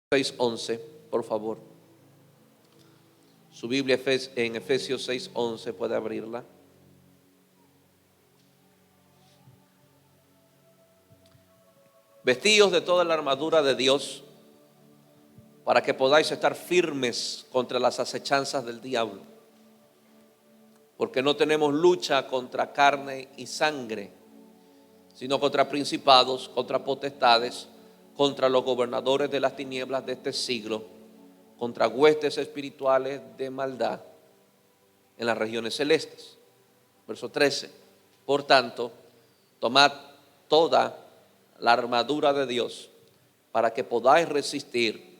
6:11, por favor. Su Biblia en Efesios 6:11, puede abrirla. Vestíos de toda la armadura de Dios, para que podáis estar firmes contra las acechanzas del diablo. Porque no tenemos lucha contra carne y sangre, sino contra principados, contra potestades, contra los gobernadores de las tinieblas de este siglo, contra huestes espirituales de maldad en las regiones celestes. Verso 13. Por tanto, tomad toda la armadura de Dios, para que podáis resistir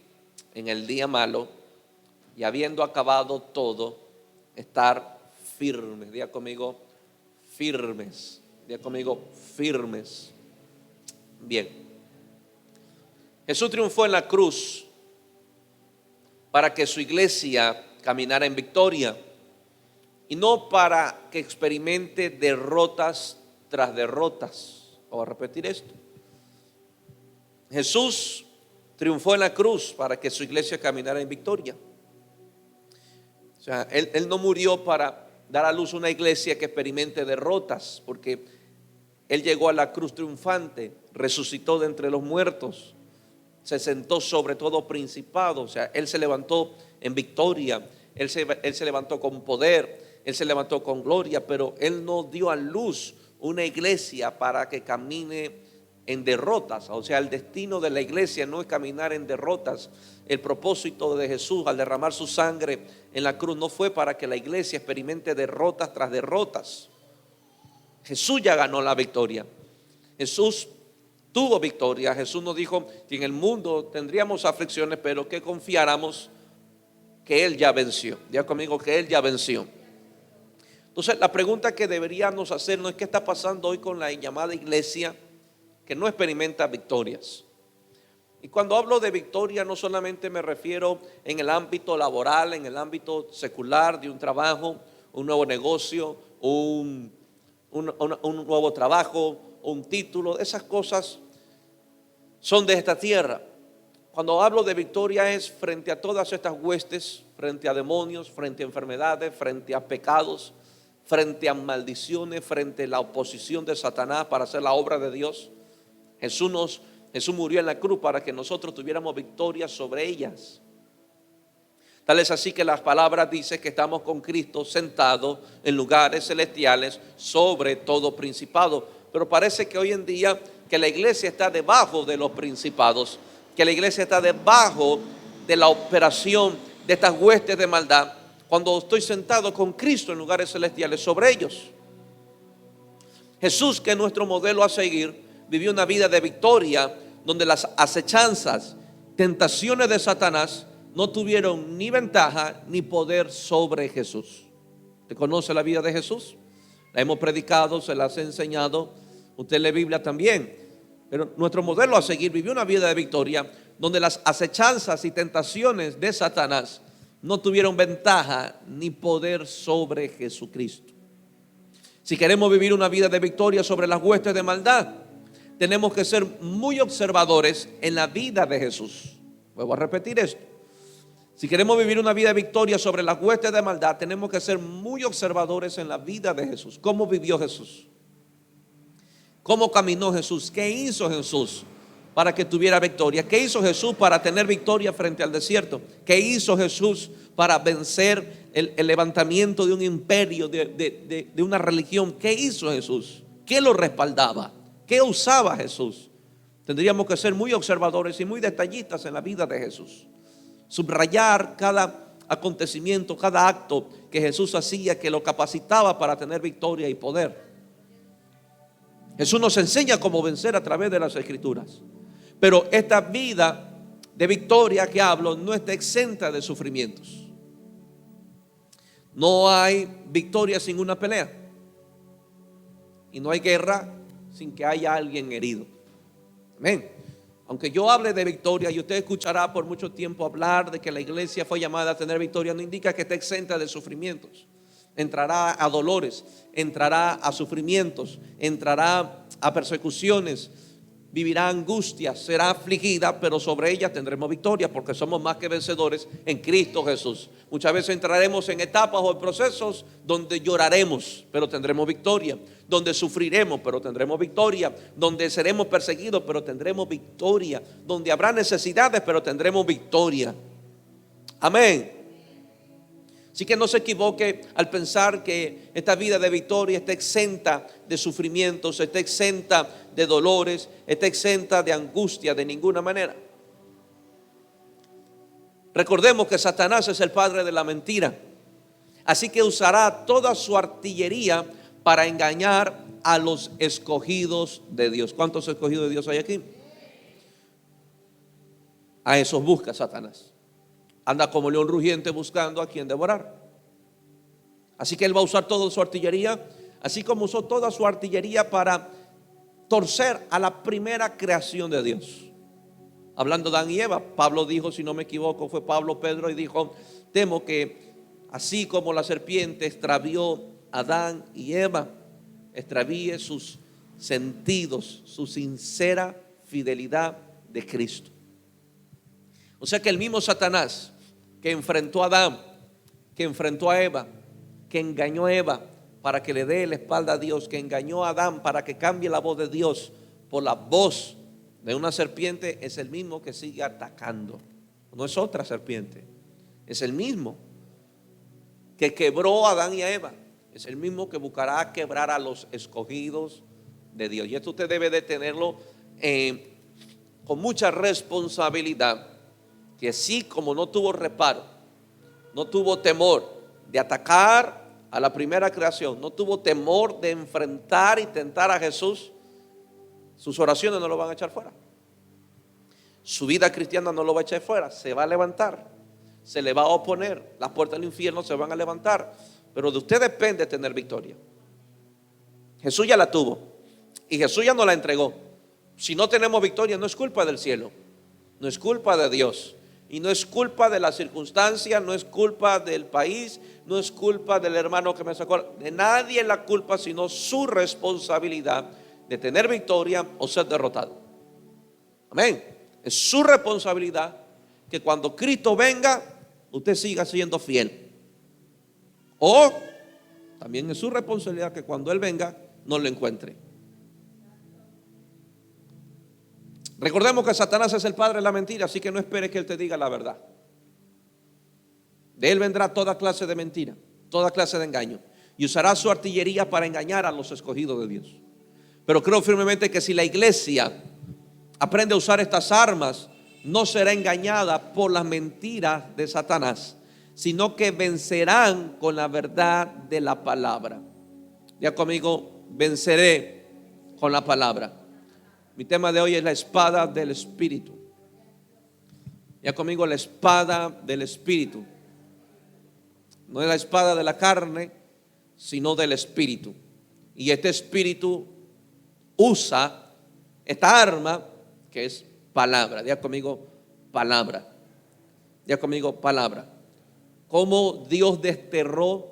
en el día malo, y habiendo acabado todo, estar firmes. Diga conmigo, firmes. Diga conmigo, firmes. Bien. Jesús triunfó en la cruz para que su iglesia caminara en victoria, y no para que experimente derrotas tras derrotas. Voy a repetir esto. Jesús triunfó en la cruz para que su iglesia caminara en victoria. O sea, Él no murió para dar a luz una iglesia que experimente derrotas, porque Él llegó a la cruz triunfante, resucitó de entre los muertos, se sentó sobre todo principado. O sea, Él se levantó en victoria, Él se levantó con poder, Él se levantó con gloria, pero Él no dio a luz una iglesia para que camine en derrotas. O sea, el destino de la iglesia no es caminar en derrotas. El propósito de Jesús al derramar su sangre en la cruz no fue para que la iglesia experimente derrotas tras derrotas. Jesús ya ganó la victoria. Jesús tuvo victoria. Jesús nos dijo que en el mundo tendríamos aflicciones, pero que confiáramos que Él ya venció. Diga conmigo que Él ya venció. Entonces, la pregunta que deberíamos hacernos es: ¿qué está pasando hoy con la llamada iglesia que no experimenta victorias? Y cuando hablo de victoria, no solamente me refiero en el ámbito laboral, en el ámbito secular, de un trabajo, un nuevo negocio, un nuevo trabajo, un título. Esas cosas son de esta tierra. Cuando hablo de victoria es frente a todas estas huestes, frente a demonios, frente a enfermedades, frente a pecados, frente a maldiciones, frente a la oposición de Satanás para hacer la obra de Dios. Jesús murió en la cruz para que nosotros tuviéramos victoria sobre ellas. Tal es así que las palabras dicen que estamos con Cristo sentados en lugares celestiales sobre todo principado. Pero parece que hoy en día que la iglesia está debajo de los principados, que la iglesia está debajo de la operación de estas huestes de maldad, cuando estoy sentado con Cristo en lugares celestiales sobre ellos. Jesús, que es nuestro modelo a seguir, vivió una vida de victoria, donde las acechanzas, tentaciones de Satanás no tuvieron ni ventaja ni poder sobre Jesús. ¿Usted conoce la vida de Jesús? La hemos predicado, se las he enseñado. Usted lee Biblia también. Pero nuestro modelo a seguir vivió una vida de victoria, donde las acechanzas y tentaciones de Satanás no tuvieron ventaja ni poder sobre Jesucristo. Si queremos vivir una vida de victoria sobre las huestes de maldad, tenemos que ser muy observadores en la vida de Jesús. Vuelvo a repetir esto. Si queremos vivir una vida de victoria sobre las huestes de maldad, tenemos que ser muy observadores en la vida de Jesús. ¿Cómo vivió Jesús? ¿Cómo caminó Jesús? ¿Qué hizo Jesús para que tuviera victoria? ¿Qué hizo Jesús para tener victoria frente al desierto? ¿Qué hizo Jesús para vencer el levantamiento de un imperio, de una religión? ¿Qué hizo Jesús? ¿Qué lo respaldaba? ¿Qué usaba Jesús? Tendríamos que ser muy observadores y muy detallistas en la vida de Jesús. Subrayar cada acontecimiento, cada acto que Jesús hacía, que lo capacitaba para tener victoria y poder. Jesús nos enseña cómo vencer a través de las Escrituras. Pero esta vida de victoria que hablo no está exenta de sufrimientos. No hay victoria sin una pelea. Y no hay guerra sin que haya alguien herido. Amén. Aunque yo hable de victoria y usted escuchará por mucho tiempo hablar de que la iglesia fue llamada a tener victoria, no indica que esté exenta de sufrimientos. Entrará a dolores, entrará a sufrimientos, entrará a persecuciones, vivirá angustia, será afligida, pero sobre ella tendremos victoria, porque somos más que vencedores en Cristo Jesús. Muchas veces entraremos en etapas o en procesos donde lloraremos, pero tendremos victoria, donde sufriremos, pero tendremos victoria, donde seremos perseguidos, pero tendremos victoria, donde habrá necesidades, pero tendremos victoria. Amén. Así que no se equivoque al pensar que esta vida de victoria está exenta de sufrimientos, está exenta de dolores, está exenta de angustia de ninguna manera. Recordemos que Satanás es el padre de la mentira, así que usará toda su artillería para engañar a los escogidos de Dios. ¿Cuántos escogidos de Dios hay aquí? A esos busca Satanás. Anda como león rugiente buscando a quien devorar. Así que él va a usar toda su artillería, así como usó toda su artillería para torcer a la primera creación de Dios. Hablando de Adán y Eva, Pablo dijo, si no me equivoco, fue Pablo, Pedro, y dijo: temo que así como la serpiente extravió a Adán y Eva, extravíe sus sentidos, su sincera fidelidad de Cristo. O sea que el mismo Satanás que enfrentó a Adán, que enfrentó a Eva, que engañó a Eva para que le dé la espalda a Dios, que engañó a Adán para que cambie la voz de Dios por la voz de una serpiente, es el mismo que sigue atacando. No es otra serpiente, es el mismo que quebró a Adán y a Eva, es el mismo que buscará quebrar a los escogidos de Dios. Y esto usted debe de tenerlo con mucha responsabilidad, que así como no tuvo reparo, no tuvo temor de atacar a la primera creación, no tuvo temor de enfrentar y tentar a Jesús, sus oraciones no lo van a echar fuera. Su vida cristiana no lo va a echar fuera, se va a levantar, se le va a oponer, las puertas del infierno se van a levantar, pero de usted depende tener victoria. Jesús ya la tuvo y Jesús ya nos la entregó. Si no tenemos victoria, no es culpa del cielo, no es culpa de Dios. Y no es culpa de la circunstancia, no es culpa del país, no es culpa del hermano que me sacó. De nadie es la culpa, sino su responsabilidad de tener victoria o ser derrotado. Amén. Es su responsabilidad que cuando Cristo venga, usted siga siendo fiel. O también es su responsabilidad que cuando Él venga, no lo encuentre. Recordemos que Satanás es el padre de la mentira, así que no espere que él te diga la verdad. De él vendrá toda clase de mentira, toda clase de engaño, y usará su artillería para engañar a los escogidos de Dios. Pero creo firmemente que si la iglesia aprende a usar estas armas, no será engañada por las mentiras de Satanás, sino que vencerán con la verdad de la palabra. Ya conmigo, venceré con la palabra. Mi tema de hoy es la espada del Espíritu. Ya conmigo, la espada del Espíritu. No es la espada de la carne, sino del Espíritu. Y este Espíritu usa esta arma que es palabra. Ya conmigo, palabra. Ya conmigo, palabra. Cómo Dios desterró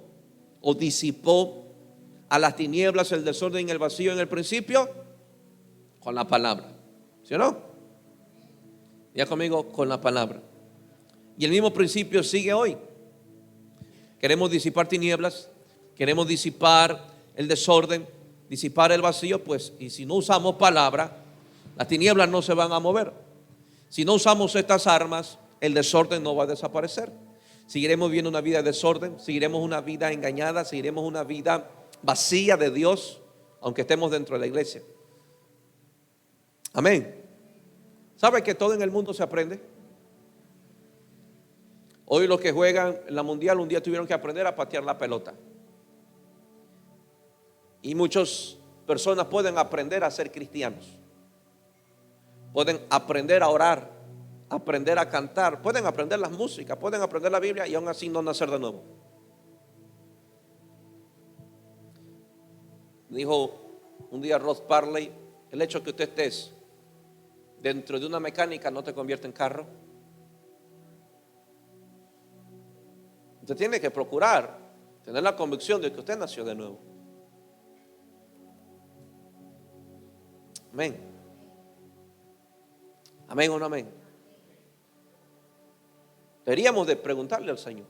o disipó a las tinieblas, el desorden y el vacío en el principio. Con la palabra, ¿sí o no? Ya conmigo, con la palabra. Y el mismo principio sigue hoy. Queremos disipar tinieblas, queremos disipar el desorden, disipar el vacío, pues, y si no usamos palabra, las tinieblas no se van a mover. Si no usamos estas armas, el desorden no va a desaparecer. Seguiremos viviendo una vida de desorden, seguiremos una vida engañada, seguiremos una vida vacía de Dios, aunque estemos dentro de la iglesia. Amén. ¿Sabe que todo en el mundo se aprende? Hoy los que juegan en la mundial un día tuvieron que aprender a patear la pelota. Y muchas personas pueden aprender a ser cristianos. Pueden aprender a orar, aprender a cantar, pueden aprender las músicas, pueden aprender la Biblia y aún así no nacer de nuevo. Dijo un día Ross Parley, el hecho que usted estés dentro de una mecánica no te convierte en carro. Usted tiene que procurar tener la convicción de que usted nació de nuevo. Amén. Amén o no amén. Deberíamos de preguntarle al Señor.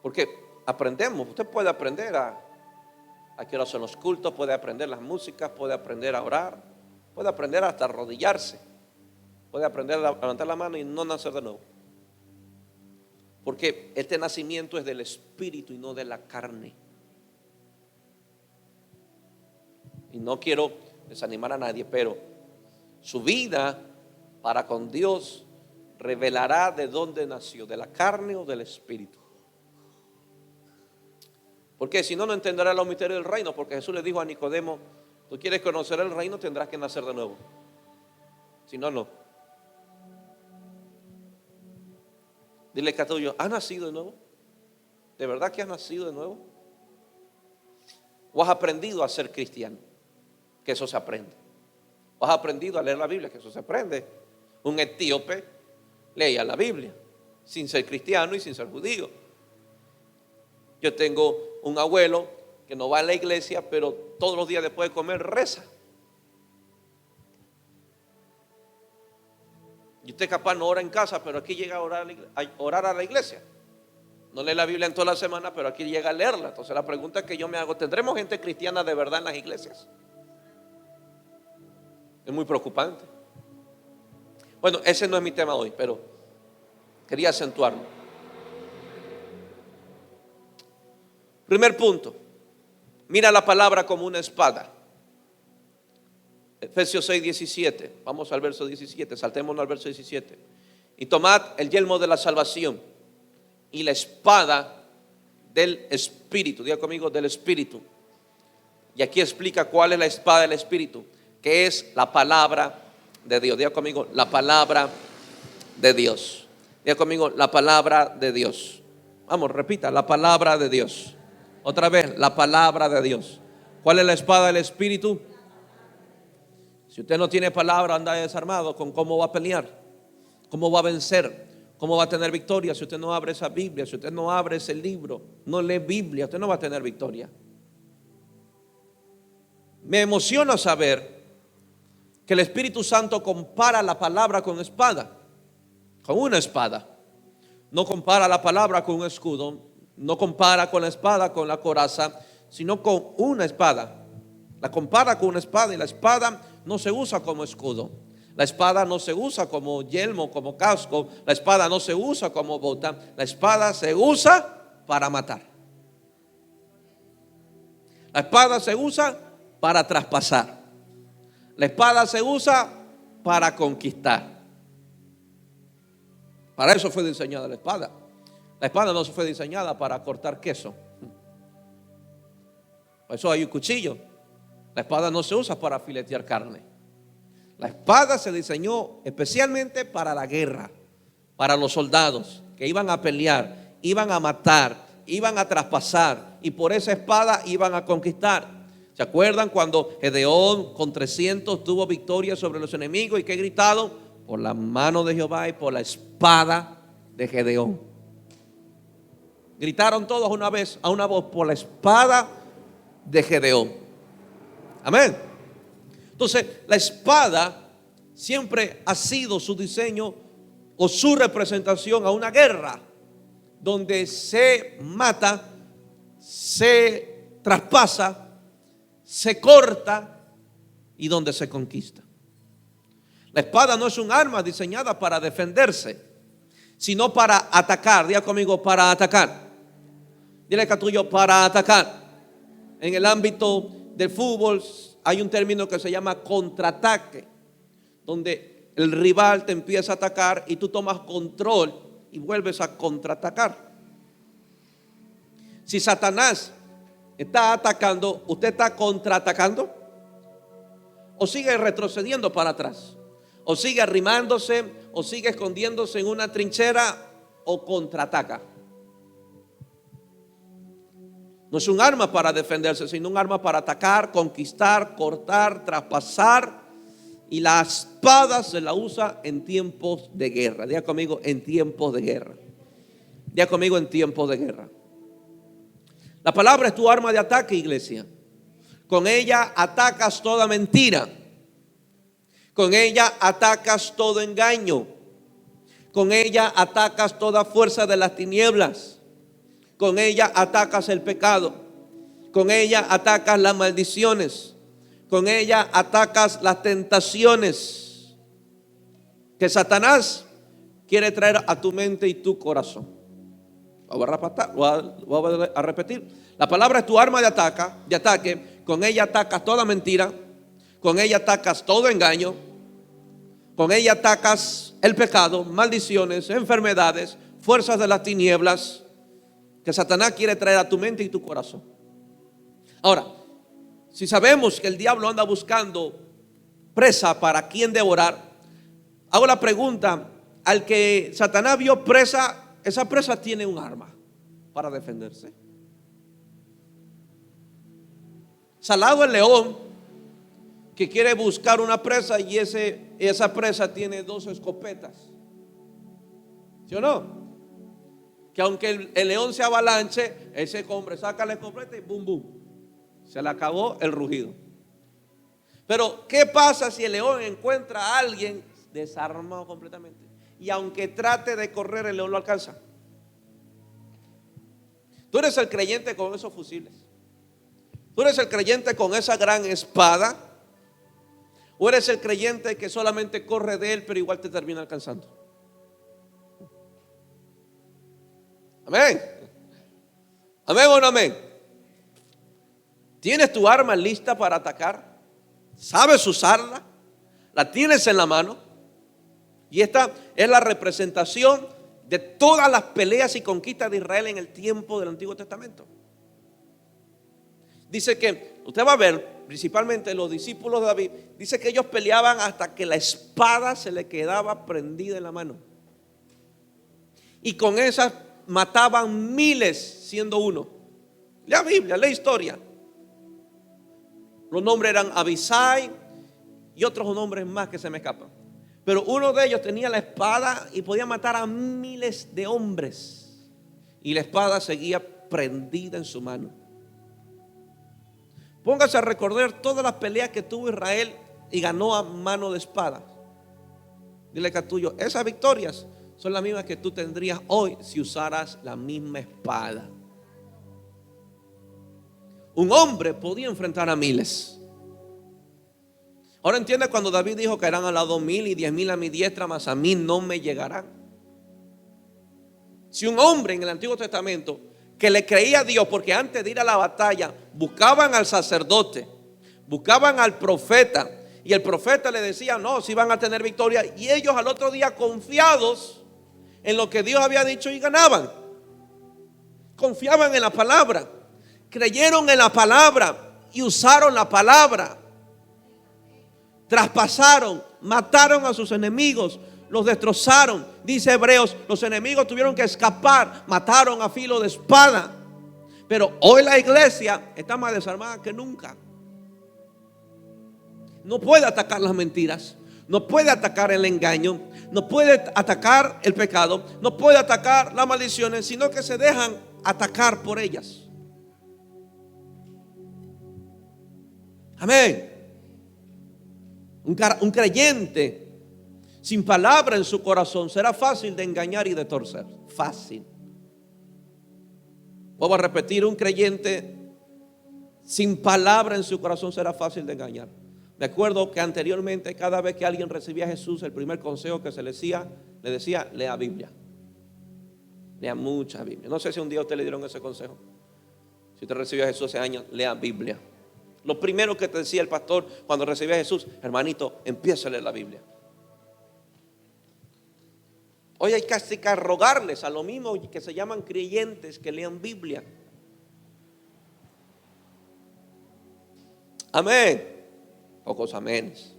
Porque aprendemos, usted puede aprender a qué hora son los cultos, puede aprender las músicas, puede aprender a orar, puede aprender hasta arrodillarse, puede aprender a levantar la mano y no nacer de nuevo. Porque este nacimiento es del Espíritu y no de la carne. Y no quiero desanimar a nadie, pero su vida para con Dios revelará de dónde nació, de la carne o del Espíritu. Porque si no, no entenderá los misterios del reino. Porque Jesús le dijo a Nicodemo: tú quieres conocer el reino, tendrás que nacer de nuevo. Si no, no. Dile que a tuyo: ¿has nacido de nuevo? ¿De verdad que has nacido de nuevo? ¿O has aprendido a ser cristiano? Que eso se aprende. ¿O has aprendido a leer la Biblia? Que eso se aprende. Un etíope leía la Biblia sin ser cristiano y sin ser judío. Yo tengo un abuelo que no va a la iglesia, pero todos los días después de comer reza. Y usted capaz no ora en casa, pero aquí llega a orar a la iglesia. No lee la Biblia en toda la semana, pero aquí llega a leerla. Entonces la pregunta que yo me hago: ¿tendremos gente cristiana de verdad en las iglesias? Es muy preocupante. Bueno, ese no es mi tema hoy, pero quería acentuarlo. Primer punto: mira la palabra como una espada. Efesios 6:17. Vamos al verso 17, saltémonos al verso 17. Y tomad el yelmo de la salvación y la espada del Espíritu. Diga conmigo: del Espíritu. Y aquí explica cuál es la espada del Espíritu, que es la palabra de Dios. Diga conmigo: la palabra de Dios. Diga conmigo: la palabra de Dios. Vamos, repita: la palabra de Dios. Otra vez: la palabra de Dios. ¿Cuál es la espada del Espíritu? Si usted no tiene palabra, anda desarmado. ¿Con cómo va a pelear? ¿Cómo va a vencer? ¿Cómo va a tener victoria? Si usted no abre esa Biblia, si usted no abre ese libro, no lee Biblia, usted no va a tener victoria. Me emociona saber que el Espíritu Santo compara la palabra con espada, con una espada. No compara la palabra con un escudo, no compara con la espada con la coraza, sino con una espada. La compara con una espada, y la espada no se usa como escudo. La espada no se usa como yelmo, como casco. La espada no se usa como bota. La espada se usa para matar. La espada se usa para traspasar. La espada se usa para conquistar. Para eso fue diseñada la espada. La espada no fue diseñada para cortar queso. Por eso hay un cuchillo. La espada no se usa para filetear carne. La espada se diseñó especialmente para la guerra, para los soldados que iban a pelear, iban a matar, iban a traspasar, y por esa espada iban a conquistar. ¿Se acuerdan cuando Gedeón con 300 tuvo victoria sobre los enemigos? ¿Y qué gritaron? Por la mano de Jehová y por la espada de Gedeón. Gritaron todos a una voz: por la espada de Gedeón. Amén. Entonces, la espada siempre ha sido su diseño o su representación a una guerra donde se mata, se traspasa, se corta y donde se conquista. La espada no es un arma diseñada para defenderse, sino para atacar. Diga conmigo: para atacar. Dile que a tuyo: para atacar. En el ámbito del fútbol hay un término que se llama contraataque, donde el rival te empieza a atacar y tú tomas control y vuelves a contraatacar. Si Satanás está atacando, ¿usted está contraatacando? ¿O sigue retrocediendo para atrás? ¿O sigue arrimándose? ¿O sigue escondiéndose en una trinchera? ¿O contraataca? No es un arma para defenderse, sino un arma para atacar, conquistar, cortar, traspasar. Y la espada se la usa en tiempos de guerra. Diga conmigo: en tiempos de guerra. Diga conmigo: en tiempos de guerra. La palabra es tu arma de ataque, iglesia. Con ella atacas toda mentira. Con ella atacas todo engaño. Con ella atacas toda fuerza de las tinieblas. Con ella atacas el pecado. Con ella atacas las maldiciones. Con ella atacas las tentaciones que Satanás quiere traer a tu mente y tu corazón. Voy a repetir. La palabra es tu arma de ataque. Con ella atacas toda mentira. Con ella atacas todo engaño. Con ella atacas el pecado, maldiciones, enfermedades, fuerzas de las tinieblas que Satanás quiere traer a tu mente y tu corazón. Ahora, si sabemos que el diablo anda buscando presa para quien devorar, hago la pregunta: al que Satanás vio presa, esa presa tiene un arma para defenderse. Salado el león que quiere buscar una presa y esa presa tiene 2 escopetas. ¿Sí o no? Que aunque el león se avalanche, ese hombre saca la escopeta y bum, bum, se le acabó el rugido. Pero ¿qué pasa si el león encuentra a alguien desarmado completamente? Y aunque trate de correr, el león lo alcanza. Tú eres el creyente con esos fusiles. Tú eres el creyente con esa gran espada. ¿O eres el creyente que solamente corre de él, pero igual te termina alcanzando? Amén. Amén o no amén. ¿Tienes tu arma lista para atacar? ¿Sabes usarla? ¿La tienes en la mano? Y esta es la representación de todas las peleas y conquistas de Israel en el tiempo del Antiguo Testamento. Dice que, usted va a ver, principalmente los discípulos de David, dice que ellos peleaban hasta que la espada se le quedaba prendida en la mano. Y con esas mataban miles siendo uno. Lea Biblia, lea historia. Los nombres eran Abisai y otros nombres más que se me escapan. Pero uno de ellos tenía la espada y podía matar a miles de hombres. Y la espada seguía prendida en su mano. Póngase a recordar todas las peleas que tuvo Israel y ganó a mano de espada. Dile que a tuyo, esas victorias son las mismas que tú tendrías hoy si usaras la misma espada. Un hombre podía enfrentar a miles. Ahora entiende cuando David dijo que eran a lado 1000 y 10,000 a mi diestra, mas a mí no me llegarán. Si un hombre en el Antiguo Testamento que le creía a Dios, porque antes de ir a la batalla buscaban al sacerdote, buscaban al profeta, y el profeta le decía no, si van a tener victoria, y ellos al otro día confiados en lo que Dios había dicho y ganaban. Confiaban en la palabra, creyeron en la palabra y usaron la palabra. Traspasaron, mataron a sus enemigos, los destrozaron. Dice Hebreos, los enemigos tuvieron que escapar, mataron a filo de espada. Pero hoy la iglesia está más desarmada que nunca. No puede atacar las mentiras, no puede atacar el engaño, no puede atacar el pecado, no puede atacar las maldiciones, sino que se dejan atacar por ellas. Amén. Un creyente sin palabra en su corazón será fácil de engañar y de torcer. Fácil. Vuelvo a repetir, un creyente sin palabra en su corazón será fácil de engañar. Me acuerdo que anteriormente, cada vez que alguien recibía a Jesús, el primer consejo que se le decía, lea Biblia. Lea mucha Biblia. No sé si un día a usted le dieron ese consejo. Si usted recibió a Jesús hace años, lea Biblia. Lo primero que te decía el pastor cuando recibía a Jesús, hermanito, empieza a leer la Biblia. Hoy hay casi que rogarles a lo mismo que se llaman creyentes que lean Biblia. Amén. Pocos amenes.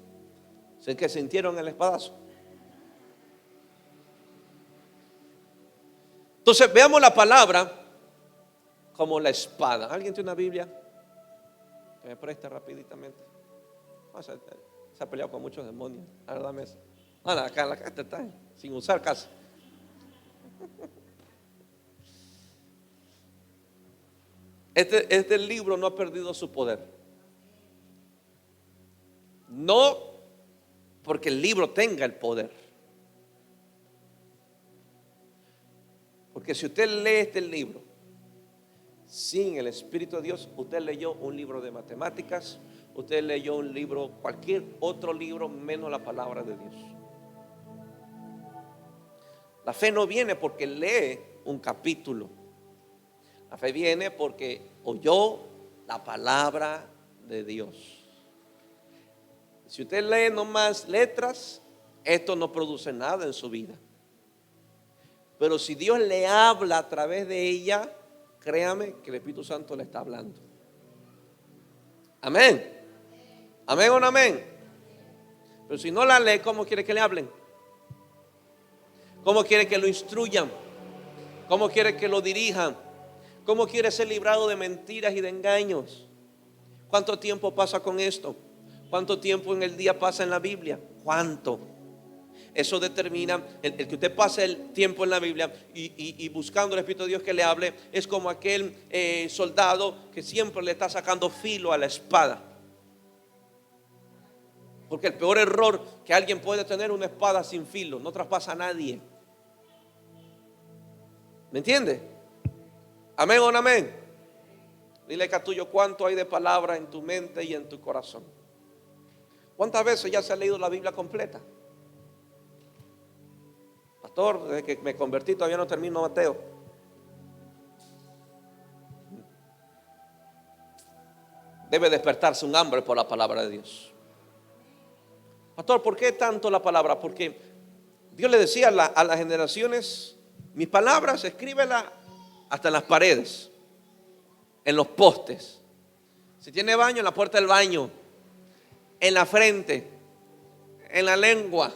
Sé que sintieron el espadazo. Entonces veamos la palabra como la espada. ¿Alguien tiene una Biblia? Que me preste rapiditamente. Se ha peleado con muchos demonios. A ver, dame esa. Acá está, sin usar casi. Este libro no ha perdido su poder. No porque el libro tenga el poder. Porque si usted lee este libro sin el Espíritu de Dios, usted leyó un libro de matemáticas, usted leyó un libro, cualquier otro libro menos la palabra de Dios. La fe no viene porque lee un capítulo. La fe viene porque oyó la palabra de Dios. Si usted lee nomás letras, esto no produce nada en su vida. Pero si Dios le habla a través de ella, créame que el Espíritu Santo le está hablando. Amén. Amén o no amén. Pero si no la lee, ¿cómo quiere que le hablen? ¿Cómo quiere que lo instruyan? ¿Cómo quiere que lo dirijan? ¿Cómo quiere ser librado de mentiras y de engaños? ¿Cuánto tiempo pasa con esto? ¿Cuánto tiempo en el día pasa en la Biblia? ¿Cuánto? Eso determina el que usted pase el tiempo en la Biblia y buscando el Espíritu de Dios que le hable. Es como aquel soldado que siempre le está sacando filo a la espada. Porque el peor error que alguien puede tener es una espada sin filo. No traspasa a nadie. ¿Me entiende? Amén o no amén. Dile que a tuyo cuánto hay de palabra en tu mente y en tu corazón. ¿Cuántas veces ya se ha leído la Biblia completa? Pastor, desde que me convertí todavía no termino Mateo. Debe despertarse un hambre por la palabra de Dios. Pastor, ¿por qué tanto la palabra? Porque Dios le decía a las generaciones: mis palabras escríbelas hasta en las paredes, en los postes. Si tiene baño, en la puerta del baño, en la frente, en la lengua,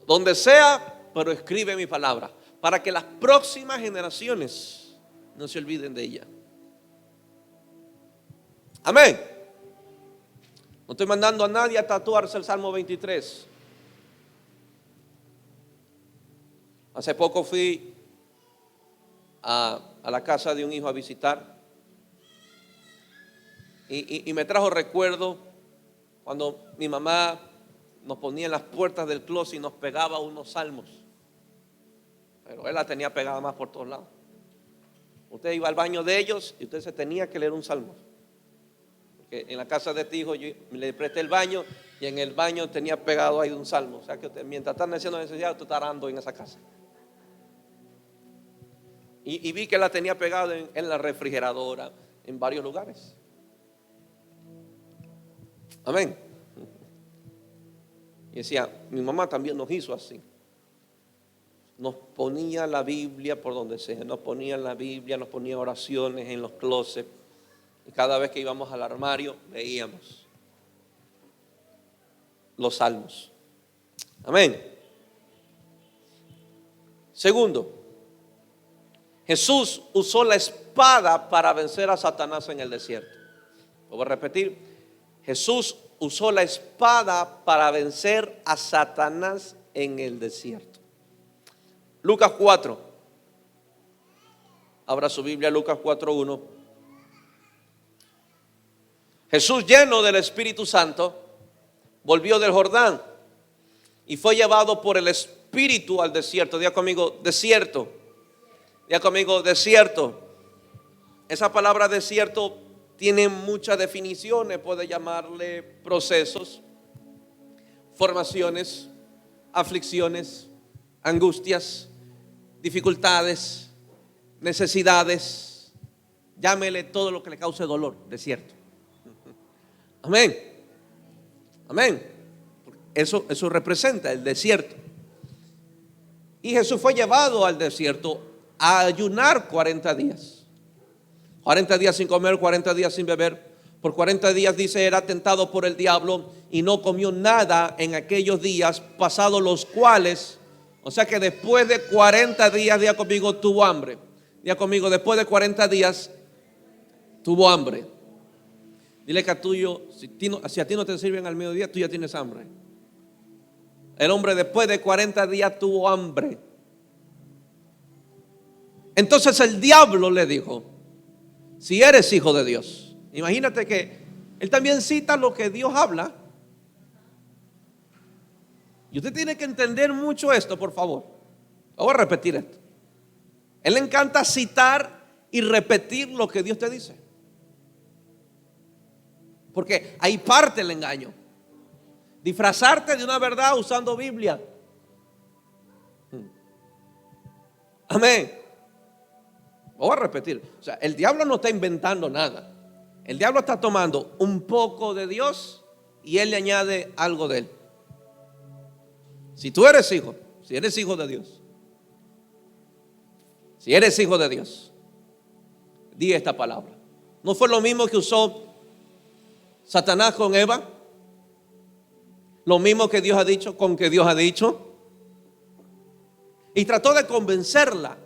donde sea, pero escribe mi palabra, para que las próximas generaciones no se olviden de ella. Amén. No estoy mandando a nadie a tatuarse el Salmo 23. Hace poco fui a la casa de un hijo a visitar y me trajo recuerdo cuando mi mamá nos ponía en las puertas del closet y nos pegaba unos salmos. Pero él la tenía pegada más por todos lados. Usted iba al baño de ellos y usted se tenía que leer un salmo. Porque en la casa de este hijo yo le presté el baño y en el baño tenía pegado ahí un salmo. O sea que usted, mientras está haciendo necesidad, usted está orando en esa casa. Y vi que la tenía pegado en la refrigeradora, en varios lugares. Amén. Y decía, mi mamá también nos hizo así. Nos ponía la Biblia por donde sea, nos ponía la Biblia, nos ponía oraciones en los closets. Y cada vez que íbamos al armario, veíamos los salmos. Amén. Segundo, Jesús usó la espada para vencer a Satanás en el desierto. Lo voy a repetir. Jesús usó la espada para vencer a Satanás en el desierto. Lucas 4. Abra su Biblia, Lucas 4:1. Jesús, lleno del Espíritu Santo, volvió del Jordán y fue llevado por el Espíritu al desierto. Diga conmigo, desierto. Diga conmigo, desierto. Esa palabra desierto tiene muchas definiciones. Puede llamarle procesos, formaciones, aflicciones, angustias, dificultades, necesidades. Llámele todo lo que le cause dolor, desierto. Amén. Amén. Eso representa el desierto. Y Jesús fue llevado al desierto a ayunar 40 días. 40 días sin comer, 40 días sin beber. Por 40 días, dice, era tentado por el diablo y no comió nada en aquellos días, pasados los cuales, o sea que después de 40 días, diga conmigo, tuvo hambre. Diga conmigo, después de 40 días, tuvo hambre. Dile que a tuyo, si a ti no te sirven al mediodía, tú ya tienes hambre. El hombre después de 40 días tuvo hambre. Entonces el diablo le dijo, si eres hijo de Dios. Imagínate que él también cita lo que Dios habla. Y usted tiene que entender mucho esto, por favor. Voy a repetir esto. Él le encanta citar y repetir lo que Dios te dice, porque ahí parte el engaño. Disfrazarte de una verdad usando Biblia. Amén. Voy a repetir. O sea, el diablo no está inventando nada. El diablo está tomando un poco de Dios y él le añade algo de él. Si tú eres hijo, si eres hijo de Dios, si eres hijo de Dios, di esta palabra. ¿No fue lo mismo que usó Satanás con Eva? Lo mismo que Dios ha dicho, con que Dios ha dicho. Y trató de convencerla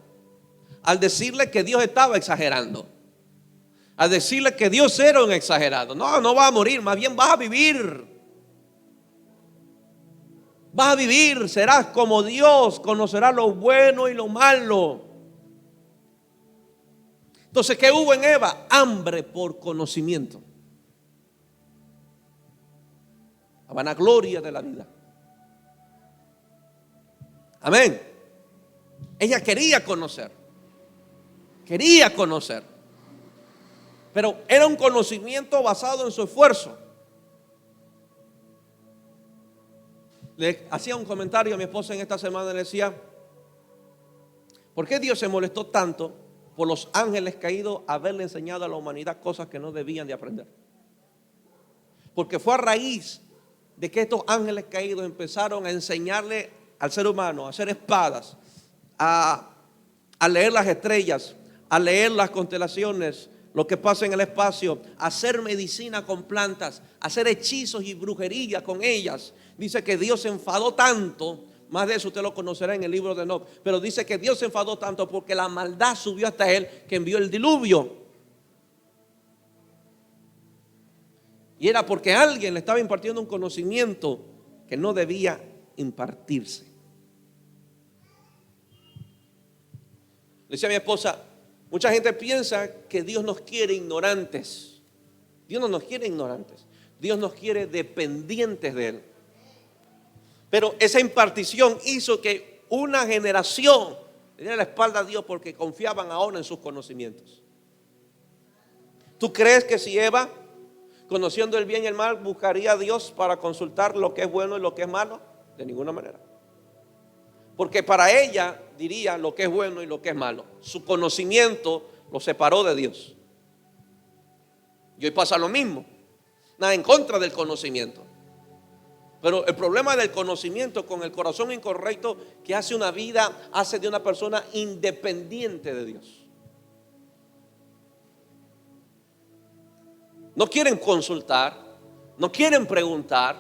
al decirle que Dios estaba exagerando, al decirle que Dios era un exagerado. No, no vas a morir, más bien vas a vivir. Vas a vivir, serás como Dios, conocerás lo bueno y lo malo. Entonces, ¿qué hubo en Eva? Hambre por conocimiento. La vanagloria de la vida. Amén. Ella quería conocer. Quería conocer. Pero era un conocimiento basado en su esfuerzo. Le hacía un comentario a mi esposa en esta semana. Le decía: ¿por qué Dios se molestó tanto por los ángeles caídos haberle enseñado a la humanidad cosas que no debían de aprender? Porque fue a raíz de que estos ángeles caídos empezaron a enseñarle al ser humano a hacer espadas, a leer las estrellas, a leer las constelaciones, lo que pasa en el espacio, a hacer medicina con plantas, a hacer hechizos y brujería con ellas. Dice que Dios se enfadó tanto, más de eso usted lo conocerá en el libro de Enoc, pero dice que Dios se enfadó tanto porque la maldad subió hasta él, que envió el diluvio. Y era porque alguien le estaba impartiendo un conocimiento que no debía impartirse. Le decía a mi esposa: mucha gente piensa que Dios nos quiere ignorantes. Dios no nos quiere ignorantes. Dios nos quiere dependientes de Él. Pero esa impartición hizo que una generación le diera la espalda a Dios porque confiaban ahora en sus conocimientos. ¿Tú crees que si Eva, conociendo el bien y el mal, buscaría a Dios para consultar lo que es bueno y lo que es malo? De ninguna manera. Porque para ella diría lo que es bueno y lo que es malo. Su conocimiento lo separó de Dios. Y hoy pasa lo mismo. Nada en contra del conocimiento. Pero el problema del conocimiento con el corazón incorrecto, que hace una vida, hace de una persona independiente de Dios. No quieren consultar, no quieren preguntar,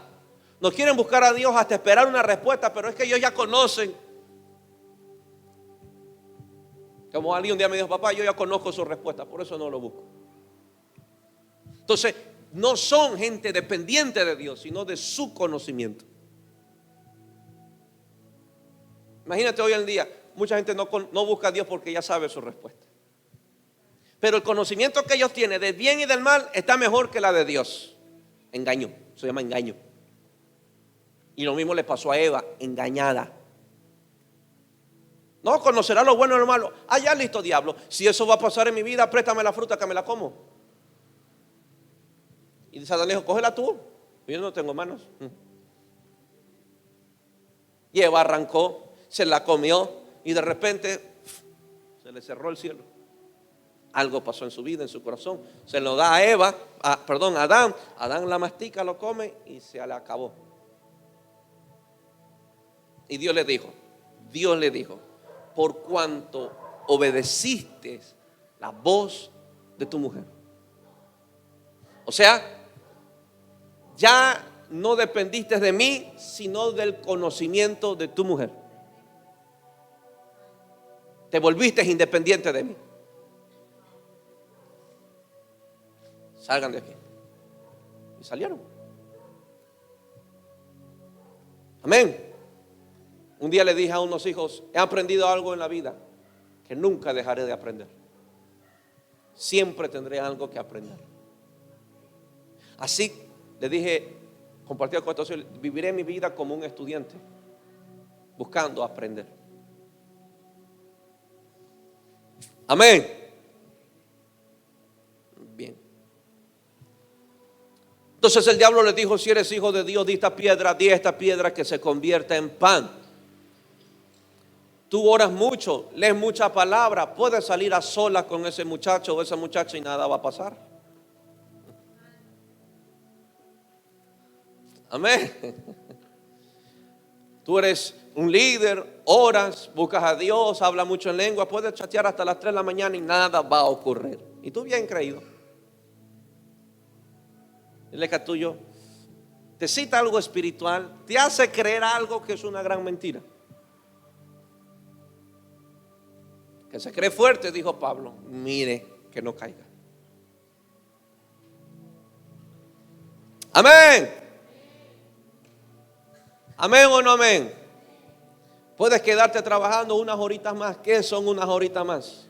no quieren buscar a Dios hasta esperar una respuesta, pero es que ellos ya conocen. Como alguien un día me dijo: papá, yo ya conozco su respuesta, por eso no lo busco. Entonces, no son gente dependiente de Dios, sino de su conocimiento. Imagínate hoy en día, mucha gente no busca a Dios porque ya sabe su respuesta. Pero el conocimiento que ellos tienen del bien y del mal está mejor que la de Dios. Engaño, se llama engaño. Y lo mismo le pasó a Eva, engañada. No conocerá lo bueno y lo malo. Ah, ya listo, diablo. Si eso va a pasar en mi vida, préstame la fruta que me la como. Y Satanás dijo: cógela tú. Yo no tengo manos. Y Eva arrancó, se la comió y de repente se le cerró el cielo. Algo pasó en su vida, en su corazón. Se lo da a Adán. Adán la mastica, lo come y se le acabó. Y Dios le dijo: por cuanto obedeciste la voz de tu mujer. O sea, ya no dependiste de mí, sino del conocimiento de tu mujer. Te volviste independiente de mí. Salgan de aquí. Y salieron. Amén. Un día le dije a unos hijos: he aprendido algo en la vida que nunca dejaré de aprender. Siempre tendré algo que aprender. Así le dije, compartí con estos: viviré mi vida como un estudiante. buscando aprender. Amén. Bien. Entonces el diablo le dijo: si eres hijo de Dios, di esta piedra que se convierta en pan. Tú oras mucho, lees mucha palabra, puedes salir a solas con ese muchacho o esa muchacha y nada va a pasar. Amén. Tú eres un líder, oras, buscas a Dios, hablas mucho en lengua, puedes chatear hasta las 3 de la mañana y nada va a ocurrir. Y tú bien creído. Dile que a tuyo te cita algo espiritual, te hace creer algo que es una gran mentira. Que se cree fuerte, dijo Pablo, mire que no caiga. Amén. Amén o no amén. Puedes quedarte trabajando unas horitas más. ¿Qué son unas horitas más?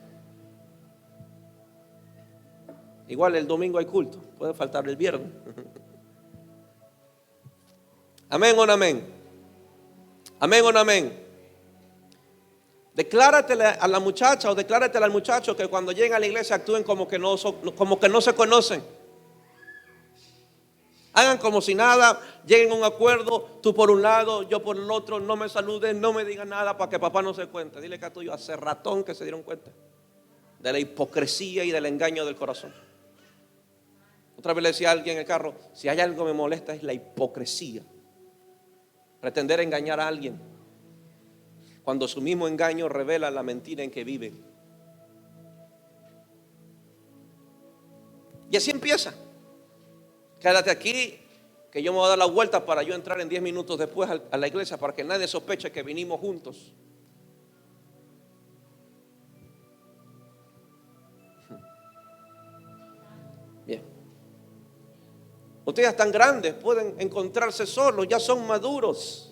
Igual el domingo hay culto, puede faltar el viernes. Amén o no amén. Amén o no amén. Decláratele a la muchacha o decláratele al muchacho que cuando lleguen a la iglesia actúen como que no se conocen. Hagan como si nada, lleguen a un acuerdo, tú por un lado, yo por el otro, no me saluden, no me digan nada para que papá no se cuente. Dile que a tuyo hace ratón que se dieron cuenta de la hipocresía y del engaño del corazón. Otra vez le decía a alguien en el carro: si hay algo que me molesta es la hipocresía. Pretender engañar a alguien cuando su mismo engaño revela la mentira en que vive. Y así empieza. Quédate aquí, que yo me voy a dar la vuelta para yo entrar en 10 minutos después a la iglesia, para que nadie sospeche que vinimos juntos. Bien. Ustedes están grandes, pueden encontrarse solos, ya son maduros.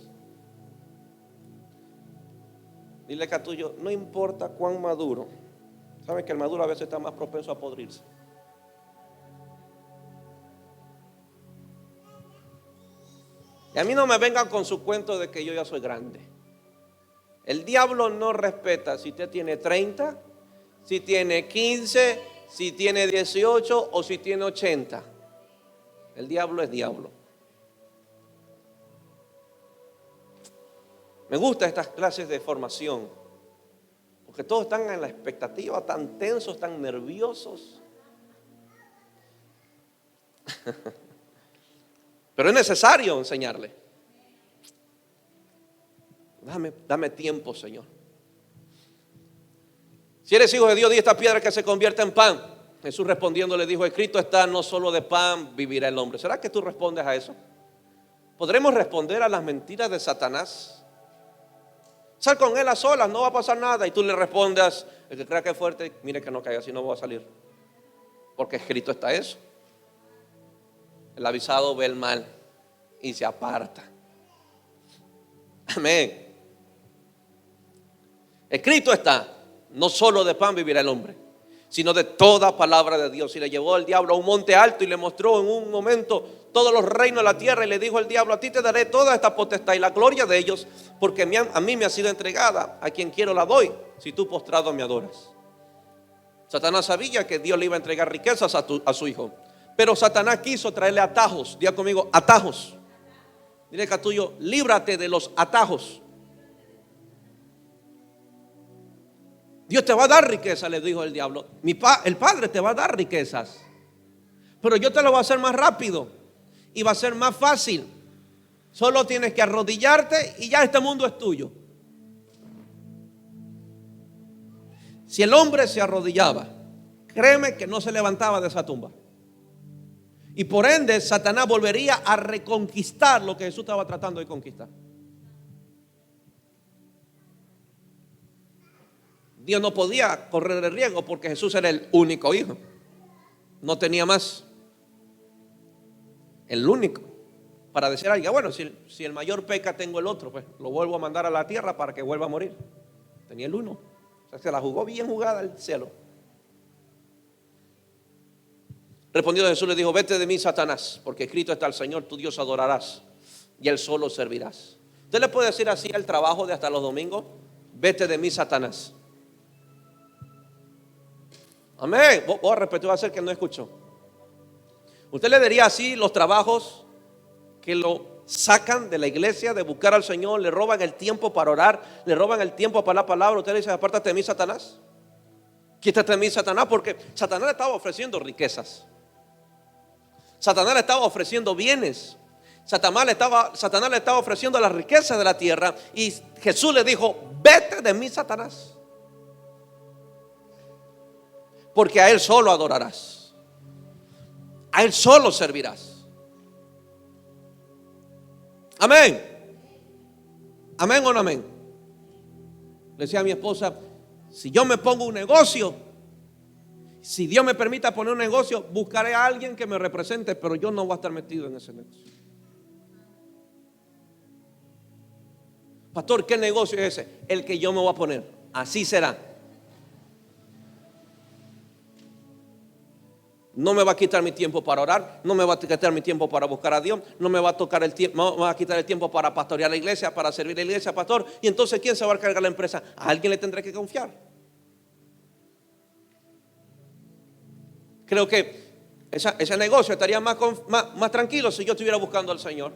Dile que a tuyo, no importa cuán maduro. Saben que el maduro a veces está más propenso a podrirse. Y a mí no me vengan con su cuento de que yo ya soy grande. El diablo no respeta si usted tiene 30, si tiene 15, si tiene 18 o si tiene 80. El diablo es diablo. Me gustan estas clases de formación, porque todos están en la expectativa, tan tensos, tan nerviosos. Pero es necesario enseñarle. Dame tiempo, Señor. Si eres hijo de Dios, di esta piedra que se convierta en pan. Jesús respondiendo le dijo: escrito está, no solo de pan vivirá el hombre. ¿Será que tú respondes a eso? ¿Podremos responder a las mentiras de Satanás? Sal con él a solas, no va a pasar nada. Y tú le respondas: el que crea que es fuerte, mire que no caiga, si no voy a salir. Porque escrito está eso. El avisado ve el mal y se aparta. Amén. Escrito está, no solo de pan vivirá el hombre, sino de toda palabra de Dios. Y le llevó el diablo a un monte alto y le mostró en un momento todos los reinos de la tierra. Y le dijo el diablo: a ti te daré toda esta potestad y la gloria de ellos, porque a mí me ha sido entregada, a quien quiero la doy, si tú postrado me adoras. Satanás sabía que Dios le iba a entregar riquezas a su hijo, pero Satanás quiso traerle atajos. Diga conmigo: atajos. Dile que a tuyo, líbrate de los atajos. Dios te va a dar riqueza, le dijo el diablo. El Padre te va a dar riquezas, pero yo te lo voy a hacer más rápido y va a ser más fácil. Solo tienes que arrodillarte y ya este mundo es tuyo. Si el hombre se arrodillaba, créeme que no se levantaba de esa tumba. Y por ende Satanás volvería a reconquistar lo que Jesús estaba tratando de conquistar. Dios no podía correr el riesgo porque Jesús era el único hijo. No tenía más. El único. Para decir a alguien: bueno, si el mayor peca, tengo el otro, pues lo vuelvo a mandar a la tierra para que vuelva a morir. Tenía el uno. O sea, se la jugó bien jugada al cielo. Respondiendo Jesús le dijo: vete de mí, Satanás, porque escrito está: al Señor tu Dios adorarás y a él solo servirás. Usted le puede decir así al trabajo de hasta los domingos: vete de mí, Satanás. Amén. Voy a repetir, va a ser que no escuchó. Usted le diría así los trabajos que lo sacan de la iglesia, de buscar al Señor, le roban el tiempo para orar, le roban el tiempo para la palabra. Usted le dice: apártate de mí, Satanás. Quítate de mí, Satanás, porque Satanás le estaba ofreciendo riquezas. Satanás le estaba ofreciendo bienes. Satanás le estaba ofreciendo las riquezas de la tierra. Y Jesús le dijo: vete de mí, Satanás, porque a Él solo adorarás, a Él solo servirás. Amén. Amén o no amén. Le decía a mi esposa: si yo me pongo un negocio, si Dios me permita poner un negocio, buscaré a alguien que me represente, pero yo no voy a estar metido en ese negocio. Pastor, ¿qué negocio es ese? El que yo me voy a poner. Así será. No me va a quitar mi tiempo para orar, no me va a quitar mi tiempo para buscar a Dios, no me va a tocar el tiempo, no me va a quitar el tiempo para pastorear la iglesia, para servir a la iglesia, pastor. Y entonces, ¿quién se va a cargar la empresa? A alguien le tendré que confiar. Creo que ese negocio estaría más tranquilo si yo estuviera buscando al Señor.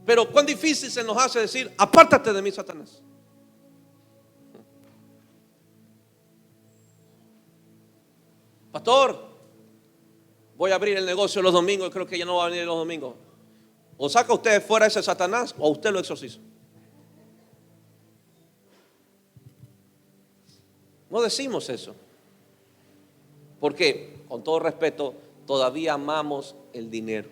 Pero cuán difícil se nos hace decir: apártate de mí, Satanás. Pastor, voy a abrir el negocio los domingos y creo que ya no va a venir los domingos. O saca usted fuera ese Satanás o usted lo exorciza. No decimos eso porque, con todo respeto, todavía amamos el dinero.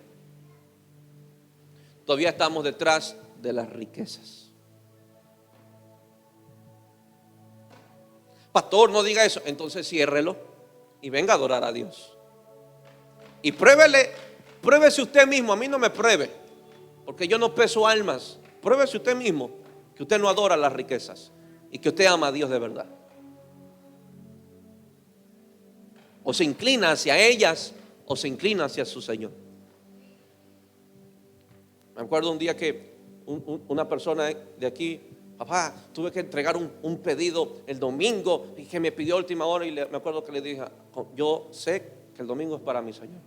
Todavía estamos detrás de las riquezas. Pastor, no diga eso. Entonces ciérrelo y venga a adorar a Dios. Y pruébese usted mismo. A mí no me pruebe, porque yo no peso almas. Pruébese usted mismo que usted no adora las riquezas y que usted ama a Dios de verdad. O se inclina hacia ellas o se inclina hacia su Señor. Me acuerdo un día que una persona de aquí: papá, tuve que entregar un pedido el domingo y que me pidió a última hora. Y me acuerdo que le dije: yo sé que el domingo es para mi Señor.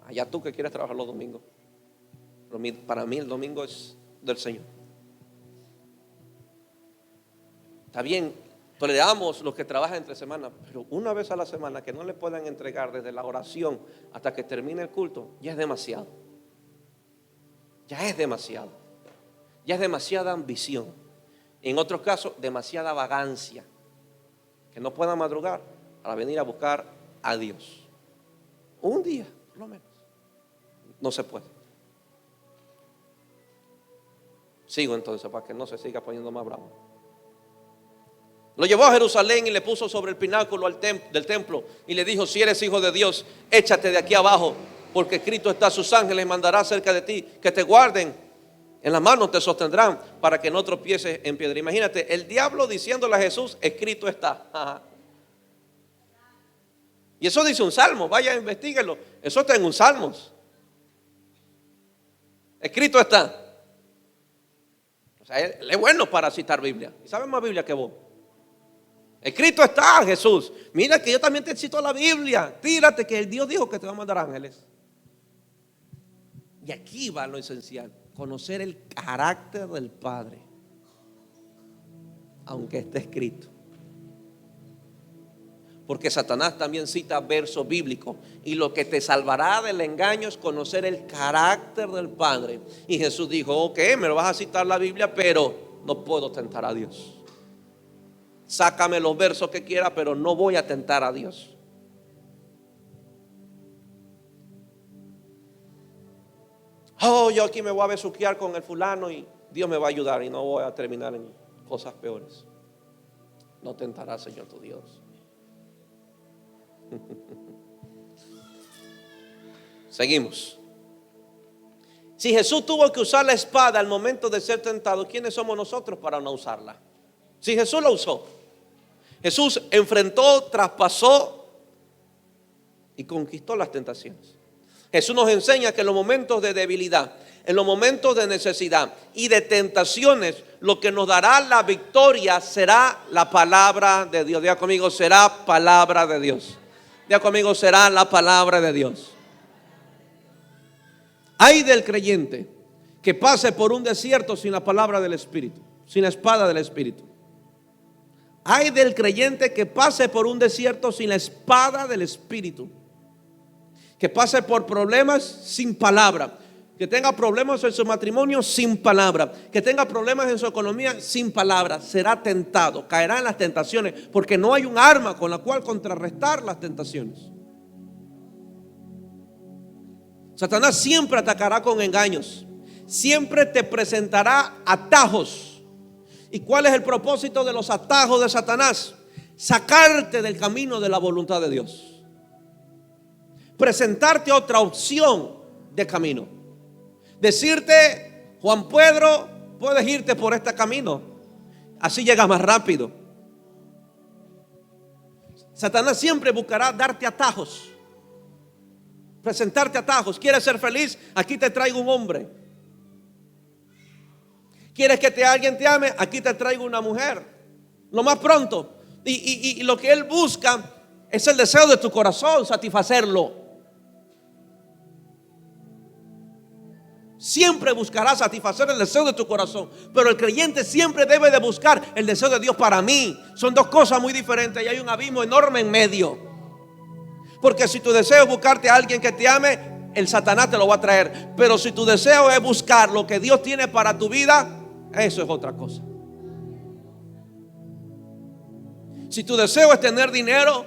Allá tú que quieres trabajar los domingos, pero para mí el domingo es del Señor. Está bien, toleramos los que trabajan entre semana, pero una vez a la semana que no le puedan entregar desde la oración hasta que termine el culto, ya es demasiado. Ya es demasiado. Ya es demasiada ambición. En otros casos, demasiada vagancia. Que no puedan madrugar para venir a buscar a Dios. Un día, por lo menos. No se puede. Sigo entonces para que no se siga poniendo más bravo. Lo llevó a Jerusalén y le puso sobre el pináculo del templo y le dijo: si eres hijo de Dios, échate de aquí abajo, porque escrito está: sus ángeles mandará cerca de ti, que te guarden, en las manos te sostendrán, para que no tropieces en piedra. Imagínate, el diablo diciéndole a Jesús: escrito está. Ajá. Y eso dice un salmo, vaya, investíguelo. Eso está en un salmos. Escrito está. O sea, él es bueno para citar Biblia. Y sabe más Biblia que vos. Escrito está, Jesús. Mira que yo también te cito la Biblia. Tírate, que el Dios dijo que te va a mandar ángeles. Y aquí va lo esencial: conocer el carácter del Padre, aunque esté escrito. Porque Satanás también cita versos bíblicos. Y lo que te salvará del engaño es conocer el carácter del Padre. Y Jesús dijo: ok, me lo vas a citar la Biblia, pero no puedo tentar a Dios. Sácame los versos que quiera, pero no voy a tentar a Dios. Oh, yo aquí me voy a besuquear con el fulano y Dios me va a ayudar y no voy a terminar en cosas peores. No tentarás, Señor tu Dios. Seguimos. Si Jesús tuvo que usar la espada al momento de ser tentado, ¿quiénes somos nosotros para no usarla? Si Jesús la usó, Jesús enfrentó, traspasó y conquistó las tentaciones. Jesús nos enseña que en los momentos de debilidad, en los momentos de necesidad y de tentaciones, lo que nos dará la victoria será la palabra de Dios. Diga conmigo, será palabra de Dios. Diga conmigo, será la palabra de Dios. Ay del creyente que pase por un desierto sin la palabra del Espíritu, sin la espada del Espíritu. Ay del creyente que pase por un desierto sin la espada del Espíritu. Que pase por problemas sin palabra. Que tenga problemas en su matrimonio sin palabra. Que tenga problemas en su economía sin palabra. Será tentado, caerá en las tentaciones, porque no hay un arma con la cual contrarrestar las tentaciones. Satanás siempre atacará con engaños. Siempre te presentará atajos. ¿Y cuál es el propósito de los atajos de Satanás? Sacarte del camino de la voluntad de Dios. Presentarte otra opción de camino. Decirte, Juan Pedro, puedes irte por este camino. Así llegas más rápido. Satanás siempre buscará darte atajos. Presentarte atajos. ¿Quieres ser feliz? Aquí te traigo un hombre. ¿Quieres que alguien te ame? Aquí te traigo una mujer. Lo más pronto. Y lo que él busca es el deseo de tu corazón, satisfacerlo. Siempre buscará satisfacer el deseo de tu corazón. Pero el creyente siempre debe de buscar el deseo de Dios para mí. Son dos cosas muy diferentes y hay un abismo enorme en medio. Porque si tu deseo es buscarte a alguien que te ame, el Satanás te lo va a traer. Pero si tu deseo es buscar lo que Dios tiene para tu vida, eso es otra cosa. Si tu deseo es tener dinero,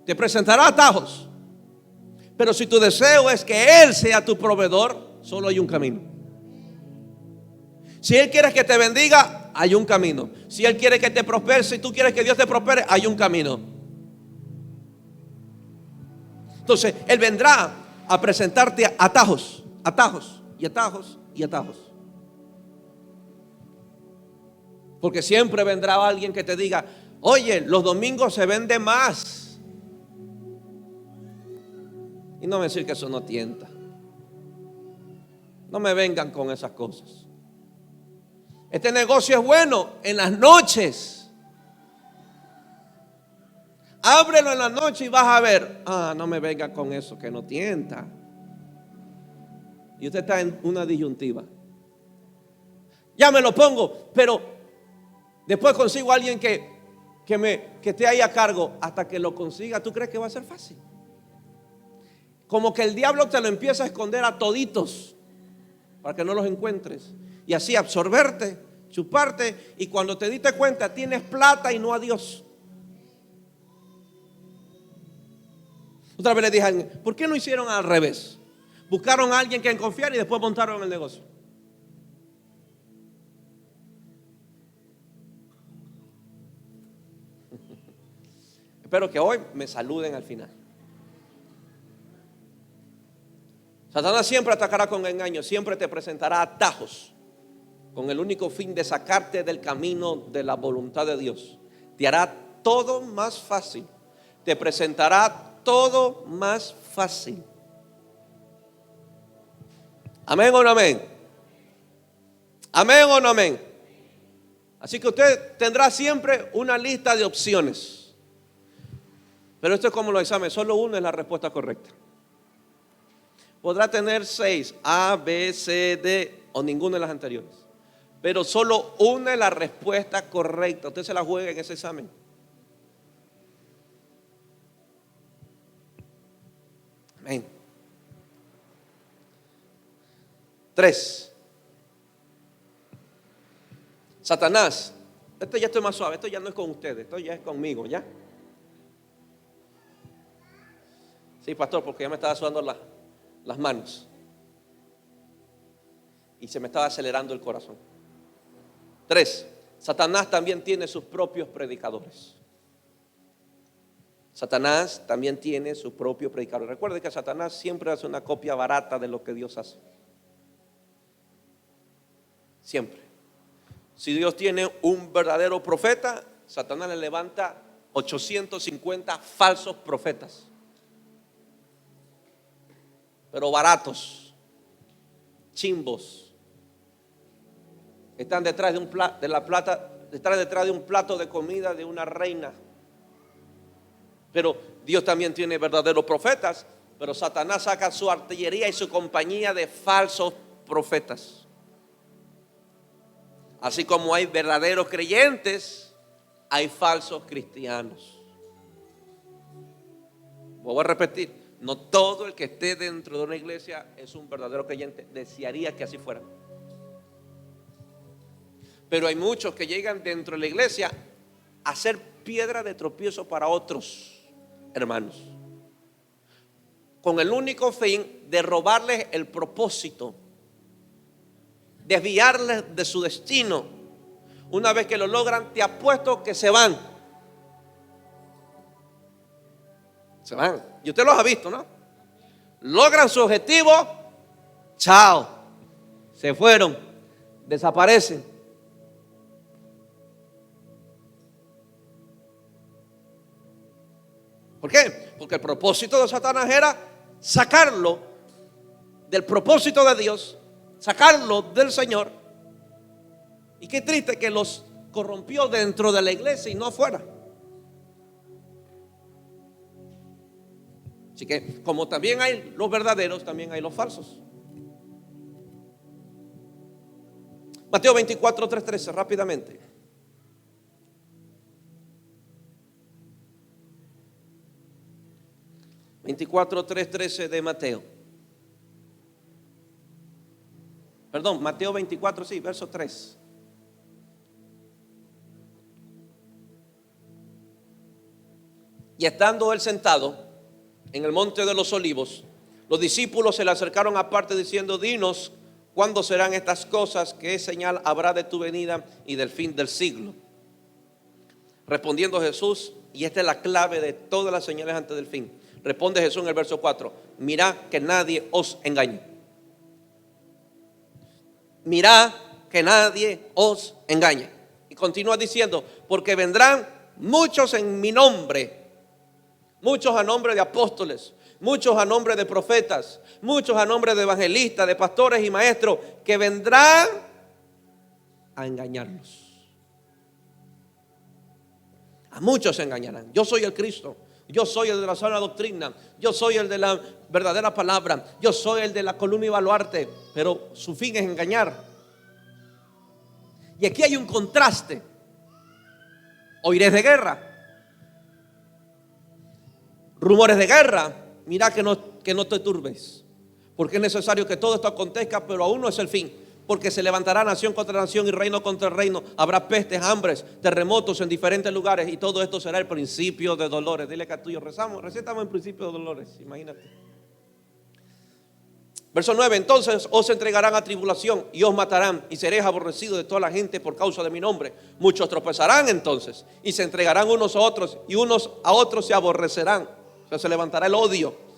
te presentará atajos. Pero si tu deseo es que Él sea tu proveedor, solo hay un camino. Si Él quiere que te bendiga, hay un camino. Si Él quiere que te prospere, si tú quieres que Dios te prospere, hay un camino. Entonces Él vendrá a presentarte atajos, atajos y atajos y atajos. Porque siempre vendrá alguien que te diga, oye, los domingos se vende más. Y no me decir que eso no tienta. No me vengan con esas cosas. Este negocio es bueno en las noches. Ábrelo en la noche y vas a ver. No me vengan con eso que no tienta. Y usted está en una disyuntiva. Ya me lo pongo, pero después consigo a alguien que esté ahí a cargo. Hasta que lo consiga, ¿tú crees que va a ser fácil? Como que el diablo te lo empieza a esconder a toditos para que no los encuentres. Y así absorberte, chuparte. Y cuando te diste cuenta, tienes plata y no a Dios. Otra vez le dije a alguien, ¿por qué no hicieron al revés? Buscaron a alguien que confiar y después montaron el negocio. Espero que hoy me saluden al final. Satanás siempre atacará con engaño, siempre te presentará atajos con el único fin de sacarte del camino de la voluntad de Dios. Te hará todo más fácil. Te presentará todo más fácil. Amén o no amén. Amén o no amén. Así que usted tendrá siempre una lista de opciones. Pero esto es como los exámenes, solo una es la respuesta correcta. Podrá tener 6, A, B, C, D o ninguna de las anteriores. Pero solo una es la respuesta correcta. Usted se la juega en ese examen. Amén. 3. Satanás. Esto ya estoy más suave. Esto ya no es con ustedes. Esto ya es conmigo, ¿ya? Sí, pastor, porque ya me estaba sudando las manos. Y se me estaba acelerando el corazón. 3. Satanás también tiene sus propios predicadores. Satanás también tiene su propio predicador. Recuerde que Satanás siempre hace una copia barata de lo que Dios hace. Siempre. Si Dios tiene un verdadero profeta, Satanás le levanta 850 falsos profetas. pero baratos, chimbos. Están detrás de están detrás de un plato de comida de una reina. Pero Dios también tiene verdaderos profetas, pero Satanás saca su artillería y su compañía de falsos profetas. Así como hay verdaderos creyentes, hay falsos cristianos. Voy a repetir, no todo el que esté dentro de una iglesia es un verdadero creyente. Desearía que así fuera. Pero hay muchos que llegan dentro de la iglesia a ser piedra de tropiezo para otros hermanos, con el único fin de robarles el propósito, desviarles de su destino. Una vez que lo logran, te apuesto que se van. Se van. Y usted los ha visto, ¿no? Logran su objetivo, chao, se fueron, desaparecen. ¿Por qué? Porque el propósito de Satanás era sacarlo del propósito de Dios, sacarlo del Señor. Y qué triste que los corrompió dentro de la iglesia y no afuera. Así que como también hay los verdaderos, también hay los falsos. Mateo 24, 3:13, rápidamente. de Mateo. Perdón, Mateo 24, sí, verso 3. Y estando él sentado en el monte de los olivos, los discípulos se le acercaron aparte diciendo: dinos, ¿cuándo serán estas cosas? ¿Qué señal habrá de tu venida y del fin del siglo? Respondiendo Jesús, y esta es la clave de todas las señales antes del fin. Responde Jesús en el verso 4: mirad que nadie os engañe. Mirad que nadie os engañe. Y continúa diciendo: porque vendrán muchos en mi nombre, muchos a nombre de apóstoles, muchos a nombre de profetas, muchos a nombre de evangelistas, de pastores y maestros, que vendrán a engañarlos. A muchos se engañarán. Yo soy el Cristo, yo soy el de la sana doctrina, yo soy el de la verdadera palabra, yo soy el de la columna y baluarte, pero su fin es engañar. Y aquí hay un contraste. Oiréis de guerra, rumores de guerra. Mira que no te turbes, porque es necesario que todo esto acontezca, pero aún no es el fin. Porque se levantará nación contra nación y reino contra reino. Habrá pestes, hambres, terremotos en diferentes lugares, y todo esto será el principio de dolores. Dile que a tuyo recetamos el principio de dolores, imagínate. Verso 9: entonces os entregarán a tribulación y os matarán, y seréis aborrecidos de toda la gente por causa de mi nombre. Muchos tropezarán entonces y se entregarán unos a otros, y unos a otros se aborrecerán. O sea, se levantará el odio.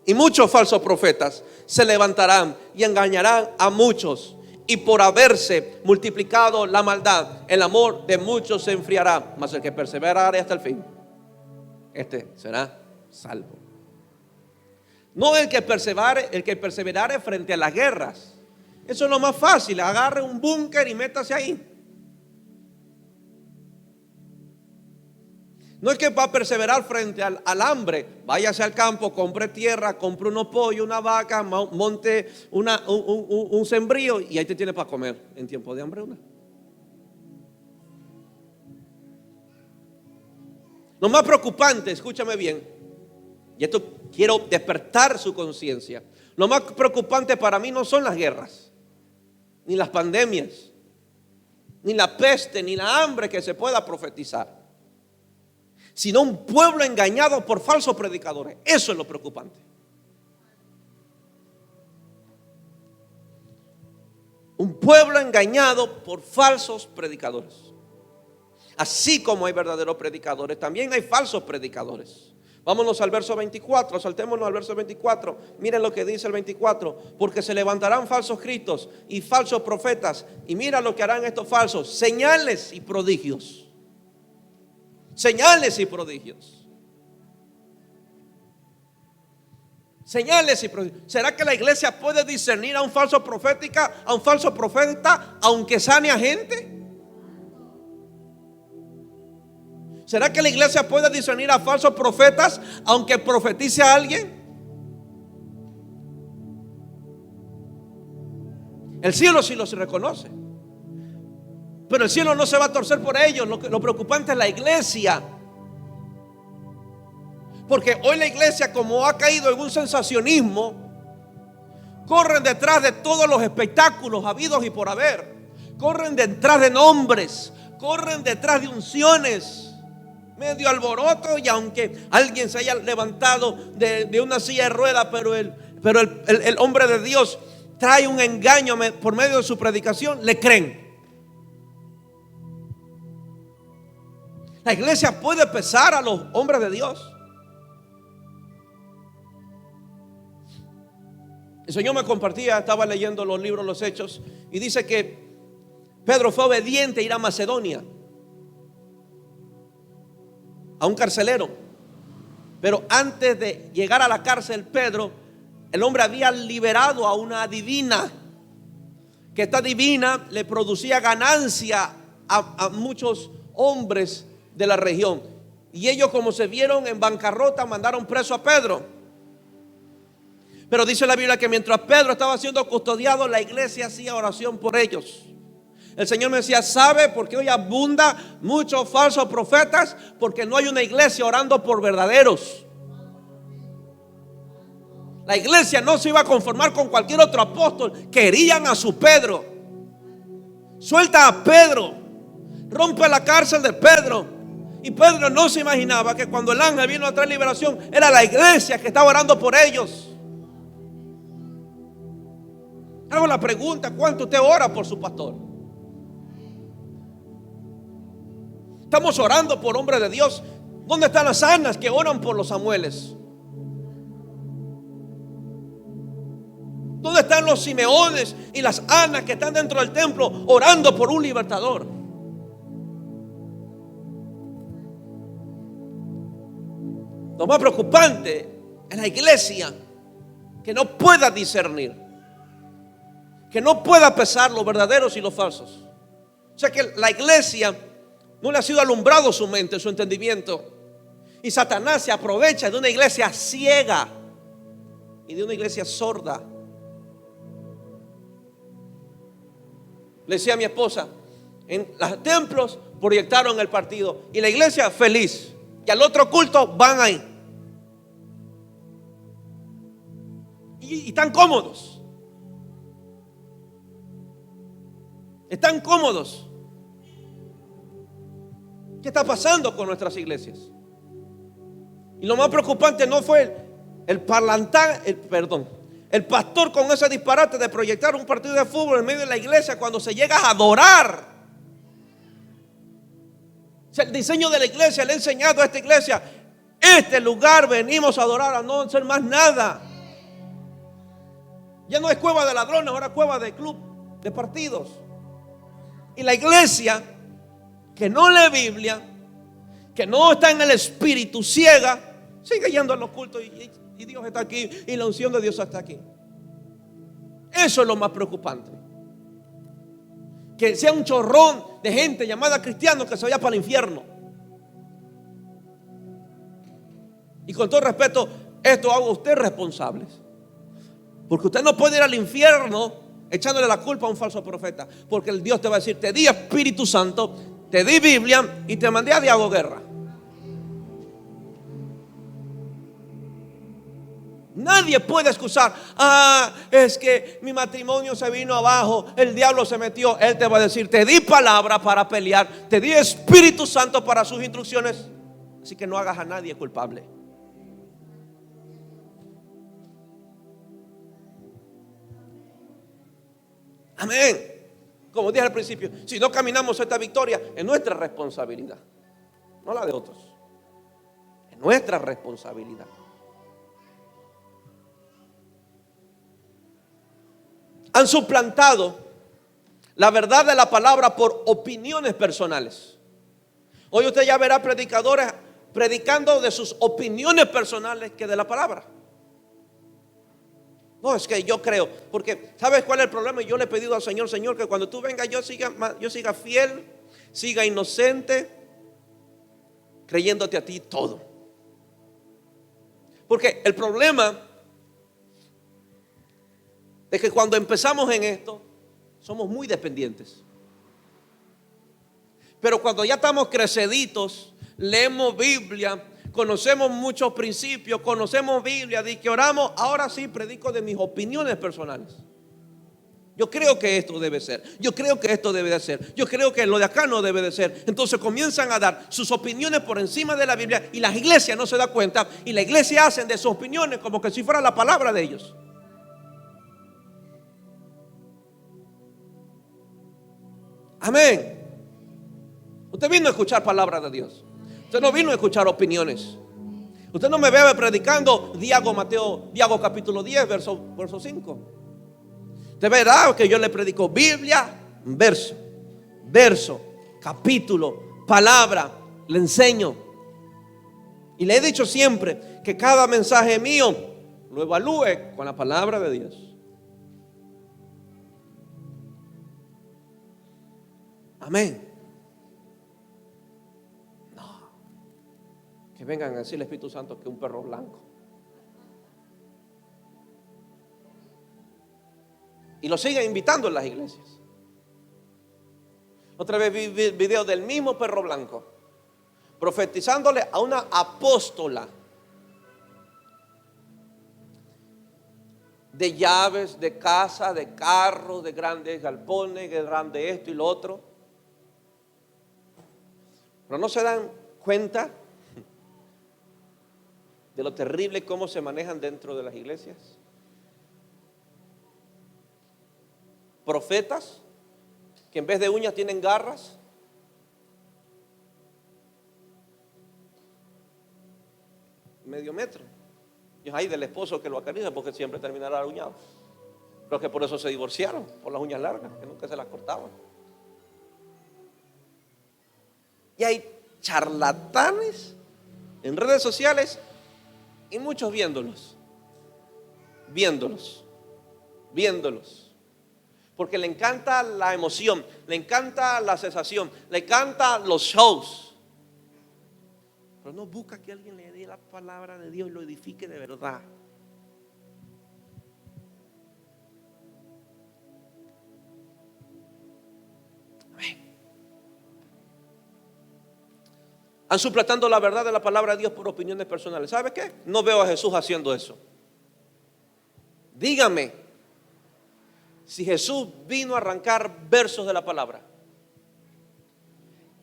Y muchos falsos profetas se levantarán y engañarán a muchos. Y por haberse multiplicado la maldad, el amor de muchos se enfriará. Mas el que perseverare hasta el fin, este será salvo. No el que perseverare frente a las guerras. Eso es lo más fácil. Agarre un búnker y métase ahí. No es que va a perseverar frente al hambre. Váyase al campo, compre tierra, compre unos pollos, una vaca, monte un sembrío, y ahí te tiene para comer en tiempo de hambre. Lo más preocupante, escúchame bien, y esto quiero despertar su conciencia. Lo más preocupante para mí no son las guerras, ni las pandemias, ni la peste, ni la hambre que se pueda profetizar, sino un pueblo engañado por falsos predicadores. Eso es lo preocupante. Un pueblo engañado por falsos predicadores. Así como hay verdaderos predicadores, también hay falsos predicadores. Vámonos al verso 24, saltémonos al verso 24. Miren lo que dice el 24: porque se levantarán falsos cristos y falsos profetas, y mira lo que harán estos falsos: señales y prodigios. Señales y prodigios. Señales y prodigios. ¿Será que la iglesia puede discernir a un falso profeta, aunque sane a gente? ¿Será que la iglesia puede discernir a falsos profetas aunque profetice a alguien? El cielo sí los reconoce, pero el cielo no se va a torcer por ellos. Lo preocupante es la iglesia. Porque hoy la iglesia, como ha caído en un sensacionismo, corren detrás de todos los espectáculos habidos y por haber. Corren detrás de nombres, corren detrás de unciones, medio alboroto. Y aunque alguien se haya levantado de una silla de ruedas, pero el hombre de Dios trae un engaño por medio de su predicación, le creen. La iglesia puede pesar a los hombres de Dios. El Señor me compartía, estaba leyendo los libros, los Hechos, y dice que Pedro fue obediente a ir a Macedonia, a un carcelero. Pero antes de llegar a la cárcel, Pedro, el hombre había liberado a una adivina, que esta adivina le producía ganancia a muchos hombres de la región. Y ellos, como se vieron en bancarrota, mandaron preso a Pedro. Pero dice la Biblia que mientras Pedro estaba siendo custodiado, la iglesia hacía oración por ellos. El Señor me decía: ¿sabe por qué hoy abunda muchos falsos profetas? Porque no hay una iglesia orando por verdaderos. La iglesia no se iba a conformar con cualquier otro apóstol. Querían a su Pedro. Suelta a Pedro, rompe la cárcel de Pedro. Y Pedro no se imaginaba que cuando el ángel vino a traer liberación, era la iglesia que estaba orando por ellos. Hago la pregunta: ¿cuánto usted ora por su pastor? Estamos orando por hombres de Dios. ¿Dónde están las Anas que oran por los Samueles? ¿Dónde están los Simeones y las Anas que están dentro del templo orando por un libertador? Lo más preocupante es la iglesia que no pueda discernir, que no pueda pesar los verdaderos y los falsos. O sea que la iglesia no le ha sido alumbrado su mente, su entendimiento. Y Satanás se aprovecha de una iglesia ciega y de una iglesia sorda. Le decía a mi esposa: en los templos proyectaron el partido y la iglesia feliz, y al otro culto van ahí y están cómodos. Están cómodos. ¿Qué está pasando con nuestras iglesias? Y lo más preocupante no fue el pastor con ese disparate de proyectar un partido de fútbol en medio de la iglesia cuando se llega a adorar. O sea, el diseño de la iglesia le ha enseñado a esta iglesia: este lugar venimos a adorar, a no hacer más nada. Ya no es cueva de ladrones, ahora cueva de club, de partidos. Y la iglesia que no lee Biblia, que no está en el espíritu, ciega, sigue yendo a los cultos y Dios está aquí y la unción de Dios está aquí. Eso es lo más preocupante. Que sea un chorrón de gente llamada cristianos que se vaya para el infierno. Y con todo respeto, esto hago a ustedes responsables, porque usted no puede ir al infierno echándole la culpa a un falso profeta, porque el Dios te va a decir: te di Espíritu Santo, te di Biblia y te mandé a Diego Guerra. Nadie puede excusar: es que mi matrimonio se vino abajo, el diablo se metió. Él te va a decir: te di palabra para pelear, te di Espíritu Santo para sus instrucciones. Así que no hagas a nadie culpable. Amén. Como dije al principio, si no caminamos esta victoria, es nuestra responsabilidad, no la de otros. Es nuestra responsabilidad. Han suplantado la verdad de la palabra por opiniones personales. Hoy usted ya verá predicadores predicando de sus opiniones personales que de la palabra. No, es que yo creo, porque ¿sabes cuál es el problema? Yo le he pedido al Señor, Señor, que cuando tú vengas yo siga fiel, siga inocente, creyéndote a ti todo. Porque el problema es que cuando empezamos en esto, somos muy dependientes. Pero cuando ya estamos creceditos, leemos Biblia, conocemos muchos principios, conocemos Biblia, de que oramos, ahora sí predico de mis opiniones personales. Yo creo que esto debe ser, yo creo que esto debe de ser, yo creo que lo de acá no debe de ser. Entonces comienzan a dar sus opiniones por encima de la Biblia y las iglesias no se dan cuenta y la iglesia hacen de sus opiniones como que si fuera la palabra de ellos. Amén. Usted vino a escuchar palabra de Dios. Usted no vino a escuchar opiniones. Usted no me ve predicando Diago capítulo 10, verso 5. Usted verá que yo le predico Biblia, verso, capítulo, palabra, le enseño. Y le he dicho siempre que cada mensaje mío lo evalúe con la palabra de Dios. Amén. Que vengan a decir el Espíritu Santo que un perro blanco. Y lo siguen invitando en las iglesias. Otra vez vi video del mismo perro blanco profetizándole a una apóstola de llaves, de casa, de carros, de grandes galpones, de grande esto y lo otro. Pero no se dan cuenta de lo terrible cómo se manejan dentro de las iglesias. Profetas que en vez de uñas tienen garras. Medio metro. Y hay del esposo que lo acaricia porque siempre terminará aruñado. Pero que por eso se divorciaron, por las uñas largas, que nunca se las cortaban. Y hay charlatanes en redes sociales y muchos viéndolos. Porque le encanta la emoción, le encanta la sensación, le encanta los shows. Pero no busca que alguien le dé la palabra de Dios y lo edifique de verdad. Amén. Han suplantando la verdad de la palabra de Dios por opiniones personales. ¿Sabe qué? No veo a Jesús haciendo eso. Dígame si Jesús vino a arrancar versos de la palabra.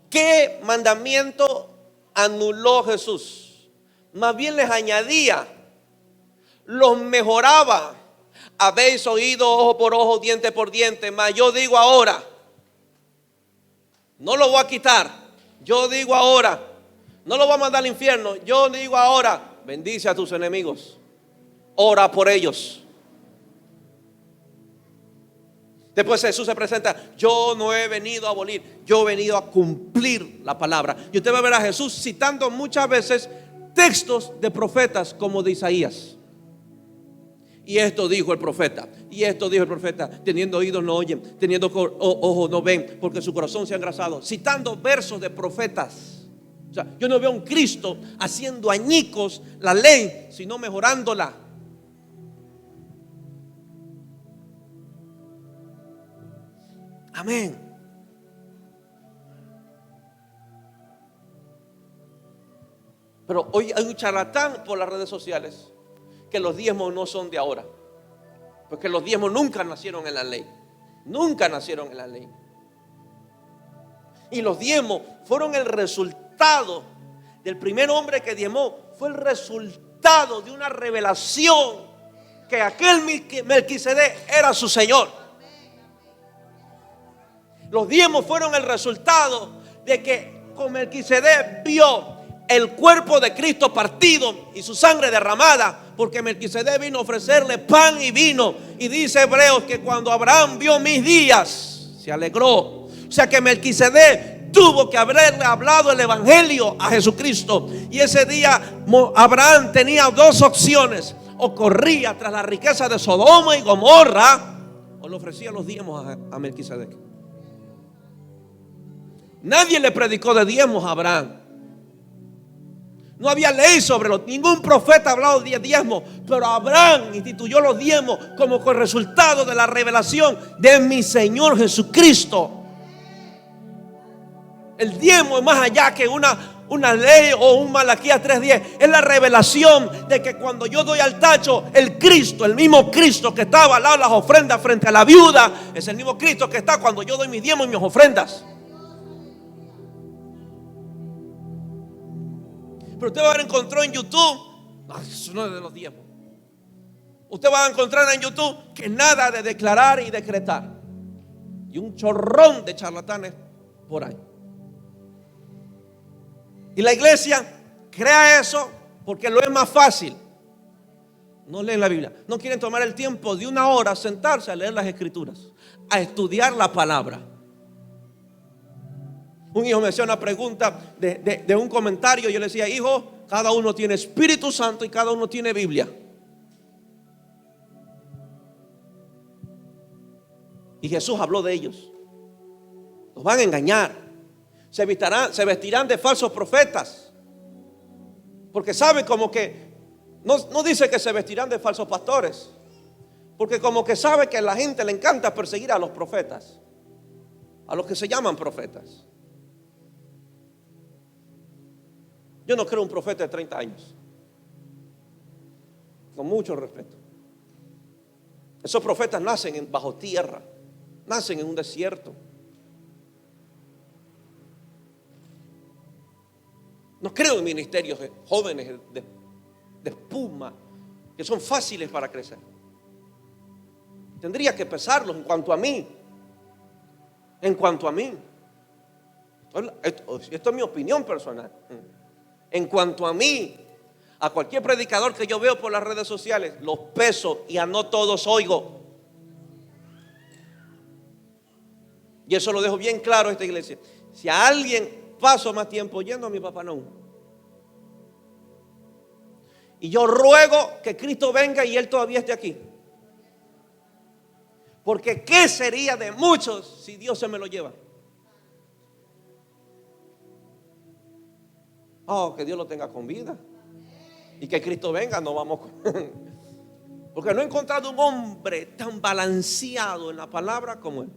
¿Qué mandamiento anuló Jesús? Más bien les añadía, los mejoraba. Habéis oído ojo por ojo, diente por diente, mas yo digo ahora, no lo voy a quitar, yo digo ahora, no lo voy a mandar al infierno, yo digo ahora, bendice a tus enemigos, ora por ellos. Después Jesús se presenta, yo no he venido a abolir, yo he venido a cumplir la palabra. Y usted va a ver a Jesús citando muchas veces textos de profetas como de Isaías. Y esto dijo el profeta, y esto dijo el profeta, teniendo oídos no oyen, teniendo ojos no ven, porque su corazón se ha engrasado. Citando versos de profetas. O sea, yo no veo a un Cristo haciendo añicos la ley, sino mejorándola. Amén. Pero hoy hay un charlatán por las redes sociales que los diezmos no son de ahora, porque los diezmos nunca nacieron en la ley. Nunca nacieron en la ley. Y los diezmos fueron el resultado del primer hombre que diezmó. Fue el resultado de una revelación que aquel Melquisedec era su Señor. Los diezmos fueron el resultado de que con Melquisedec vio el cuerpo de Cristo partido y su sangre derramada, porque Melquisedec vino a ofrecerle pan y vino. Y dice Hebreos que cuando Abraham vio mis días, se alegró. O sea que Melquisedec tuvo que haberle hablado el evangelio a Jesucristo. Y ese día Abraham tenía dos opciones: o corría tras la riqueza de Sodoma y Gomorra, o le ofrecía los diezmos a Melquisedec. Nadie le predicó de diezmos a Abraham. No había ley sobre los, ningún profeta ha hablado de diezmos, pero Abraham instituyó los diezmos como resultado de la revelación de mi Señor Jesucristo. El diezmo es más allá que una ley o un Malaquías 3:10. Es la revelación de que cuando yo doy al tacho, el Cristo, el mismo Cristo que estaba al lado de las ofrendas frente a la viuda, es el mismo Cristo que está cuando yo doy mis diezmos y mis ofrendas. Pero usted va a encontrar en YouTube, no, eso no es de los diezmos. Usted va a encontrar en YouTube que nada de declarar y decretar. Y un chorrón de charlatanes por ahí. Y la iglesia crea eso porque lo es más fácil. No leen la Biblia. No quieren tomar el tiempo de una hora sentarse a leer las escrituras, a estudiar la palabra. Un hijo me hacía una pregunta de un comentario. Yo le decía: hijo, cada uno tiene Espíritu Santo y cada uno tiene Biblia. Y Jesús habló de ellos. Los van a engañar. Se vestirán de falsos profetas. Porque sabe como que no dice que se vestirán de falsos pastores. Porque como que sabe que a la gente le encanta perseguir a los profetas, a los que se llaman profetas. Yo no creo un profeta de 30 años. Con mucho respeto. Esos profetas nacen bajo tierra, nacen en un desierto. No creo en ministerios de jóvenes de espuma que son fáciles para crecer. Tendría que pesarlos en cuanto a mí. En cuanto a mí. Esto es mi opinión personal. En cuanto a mí, a cualquier predicador que yo veo por las redes sociales, los peso y a no todos oigo. Y eso lo dejo bien claro a esta iglesia. Si a alguien paso más tiempo yendo, a mi papá no. Y yo ruego que Cristo venga y Él todavía esté aquí. Porque ¿qué sería de muchos si Dios se me lo lleva? Oh, que Dios lo tenga con vida. Y que Cristo venga, no vamos con... Porque no he encontrado un hombre tan balanceado en la palabra como él.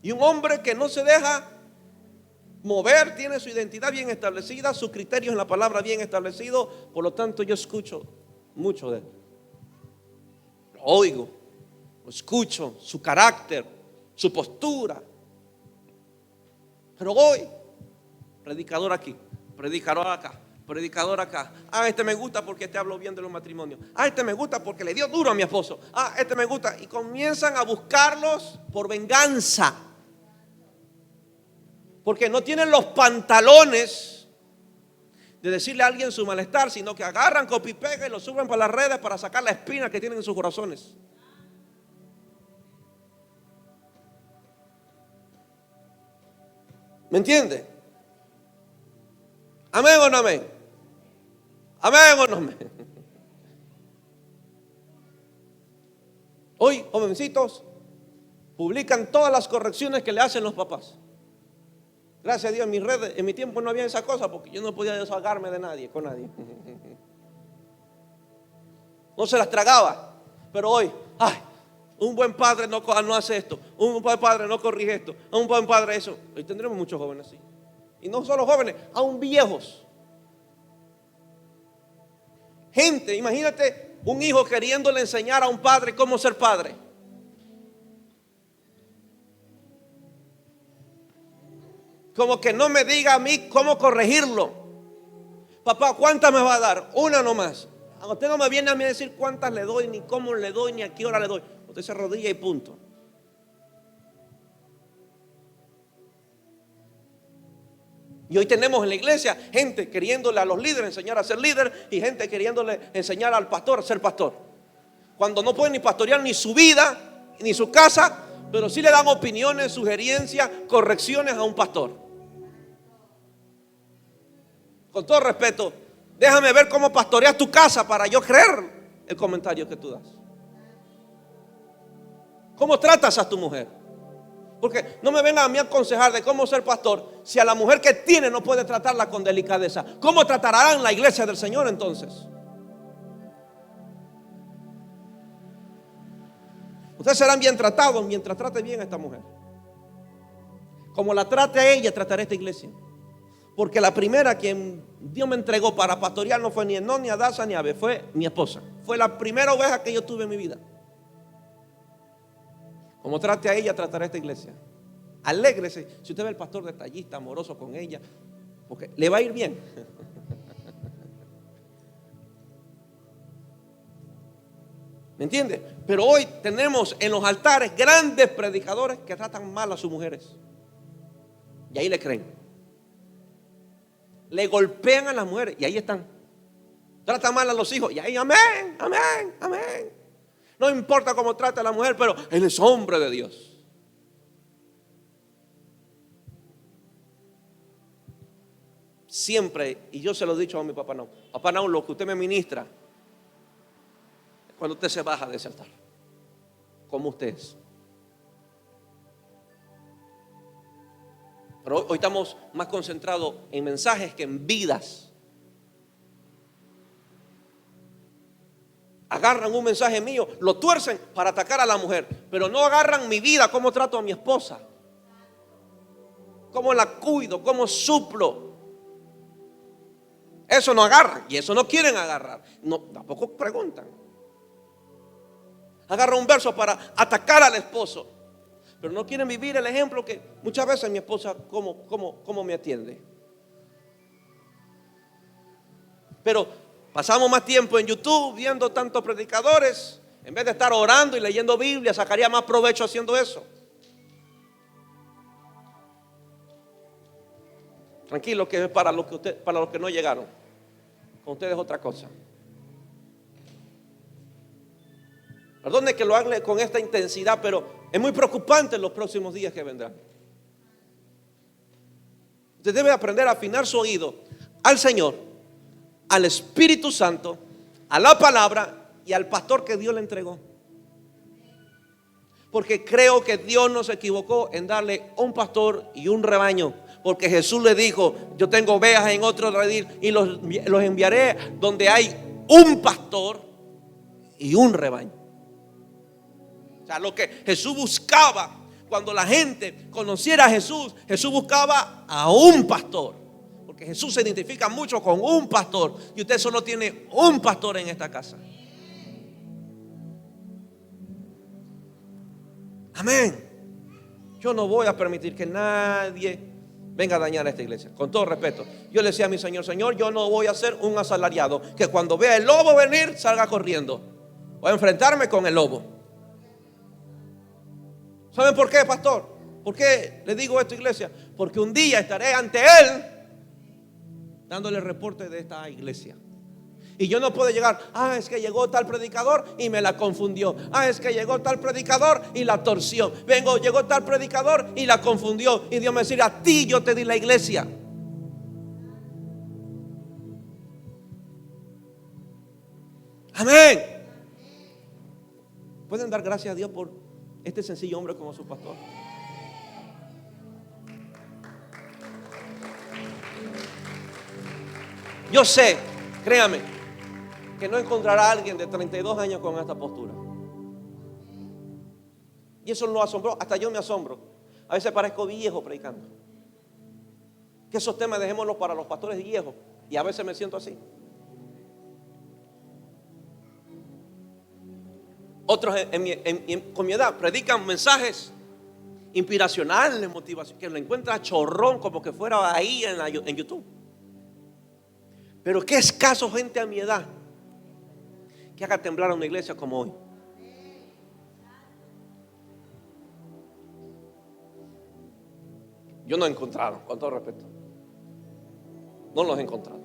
Y un hombre que no se deja mover, tiene su identidad bien establecida, sus criterios en la palabra bien establecidos. Por lo tanto, yo escucho mucho de él. Lo oigo, lo escucho, su carácter, su postura. Pero hoy, predicador aquí, predicador acá, predicador acá. Ah, este me gusta porque este habló bien de los matrimonios. Ah, este me gusta porque le dio duro a mi esposo. Ah, este me gusta. Y comienzan a buscarlos por venganza. Porque no tienen los pantalones de decirle a alguien su malestar, sino que agarran copia y pega y lo suben para las redes para sacar la espina que tienen en sus corazones. ¿Me entiende? ¿Amén o no amén? ¿Amén o no amén? Hoy, jovencitos, publican todas las correcciones que le hacen los papás. Gracias a Dios, en mis redes, en mi tiempo no había esa cosa porque yo no podía desahogarme de nadie, con nadie. No se las tragaba. Pero hoy, ay, un buen padre no hace esto, un buen padre no corrige esto, un buen padre eso. Hoy tendremos muchos jóvenes así. Y no solo jóvenes, aún viejos. Gente, imagínate un hijo queriéndole enseñar a un padre cómo ser padre. Como que no me diga a mí cómo corregirlo. Papá, ¿cuántas me va a dar? Una nomás. Usted no me viene a mí a decir cuántas le doy, ni cómo le doy, ni a qué hora le doy. Usted se arrodilla y punto. Y hoy tenemos en la iglesia gente queriéndole a los líderes enseñar a ser líder y gente queriéndole enseñar al pastor a ser pastor. Cuando no pueden ni pastorear ni su vida, ni su casa, pero sí le dan opiniones, sugerencias, correcciones a un pastor. Con todo respeto, Déjame ver cómo pastoreas tu casa para yo creer el comentario que tú das. ¿Cómo tratas a tu mujer? Porque no me vengan a mí a aconsejar de cómo ser pastor si a la mujer que tiene no puede tratarla con delicadeza. ¿Cómo tratarán la iglesia del Señor entonces? Ustedes serán bien tratados mientras trate bien a esta mujer. Como la trate a ella, trataré a esta iglesia. Porque la primera quien Dios me entregó para pastorear no fue ni Enón, ni Adasa, ni Abe, fue mi esposa. Fue la primera oveja que yo tuve en mi vida. Como trate a ella, trataré a esta iglesia. Alégrese si usted ve al pastor detallista, amoroso con ella, porque le va a ir bien. ¿Me entiende? Pero hoy tenemos en los altares grandes predicadores que tratan mal a sus mujeres. Y ahí le creen. Le golpean a las mujeres y ahí están. Tratan mal a los hijos y ahí amén, amén, amén. No importa cómo trata a la mujer, pero él es hombre de Dios. Siempre, y yo se lo he dicho a mi papá, no, papá, no, lo que usted me ministra, cuando usted se baja de ese altar, como usted es. Pero hoy estamos más concentrados en mensajes que en vidas. Agarran un mensaje mío, lo tuercen para atacar a la mujer, pero no agarran mi vida, cómo trato a mi esposa, cómo la cuido, cómo suplo. Eso no agarran y eso no quieren agarrar. No, tampoco preguntan. Agarran un verso para atacar al esposo, pero no quieren vivir el ejemplo que muchas veces mi esposa cómo me atiende. Pero pasamos más tiempo en YouTube viendo tantos predicadores en vez de estar orando y leyendo Biblia. Sacaría más provecho haciendo eso. Tranquilo, que es para los que no llegaron. Con ustedes es otra cosa. Perdone que lo hable con esta intensidad, pero es muy preocupante en los próximos días que vendrán. Usted debe aprender a afinar su oído al Señor, al Espíritu Santo, a la palabra y al pastor que Dios le entregó. Porque creo que Dios no se equivocó en darle un pastor y un rebaño. Porque Jesús le dijo: yo tengo ovejas en otro redil y los enviaré donde hay un pastor y un rebaño. O sea, lo que Jesús buscaba cuando la gente conociera a Jesús, Jesús buscaba a un pastor. Porque Jesús se identifica mucho con un pastor y usted solo tiene un pastor en esta casa. Amén. Yo no voy a permitir que nadie venga a dañar a esta iglesia. Con todo respeto, yo le decía a mi Señor: Señor, yo no voy a ser un asalariado que cuando vea el lobo venir salga corriendo. Voy a enfrentarme con el lobo. ¿Saben por qué, pastor? ¿Por qué le digo esto, iglesia? Porque un día estaré ante Él dándole reporte de esta iglesia. Y yo no puedo llegar: es que llegó tal predicador y me la confundió. Es que llegó tal predicador y la torció. Llegó tal predicador y la confundió. Y Dios me dice: a ti yo te di la iglesia. Amén. ¿Pueden dar gracias a Dios por este sencillo hombre como su pastor? Yo sé, créame, que no encontrará a alguien de 32 años con esta postura. Y eso lo asombró. Hasta yo me asombro. A veces parezco viejo predicando. Que esos temas dejémoslos para los pastores viejos. Y a veces me siento así. Otros con mi edad predican mensajes inspiracionales, motivación, que lo encuentra chorrón, como que fuera ahí en YouTube. Pero qué escaso gente a mi edad que haga temblar a una iglesia como hoy. Yo no he encontrado, con todo respeto. No los he encontrado.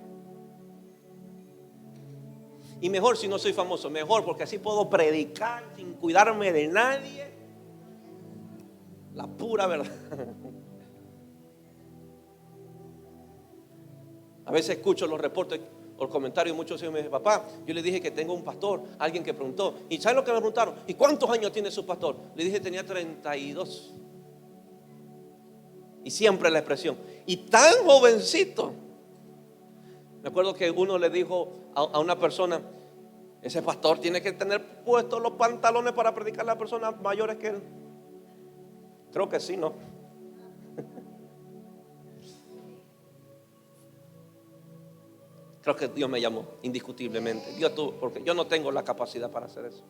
Y mejor si no soy famoso, mejor, porque así puedo predicar sin cuidarme de nadie la pura verdad. A veces escucho los reportes: Por comentario, muchos me dicen, papá, yo le dije que tengo un pastor, alguien que preguntó. ¿Y saben lo que me preguntaron? ¿Y cuántos años tiene su pastor? Le dije tenía 32. Y siempre la expresión, y tan jovencito. Me acuerdo que uno le dijo a una persona, ese pastor tiene que tener puestos los pantalones para predicar a las personas mayores que él. Creo que sí, ¿no? Creo que Dios me llamó, indiscutiblemente. Dios tuvo, porque yo no tengo la capacidad para hacer eso.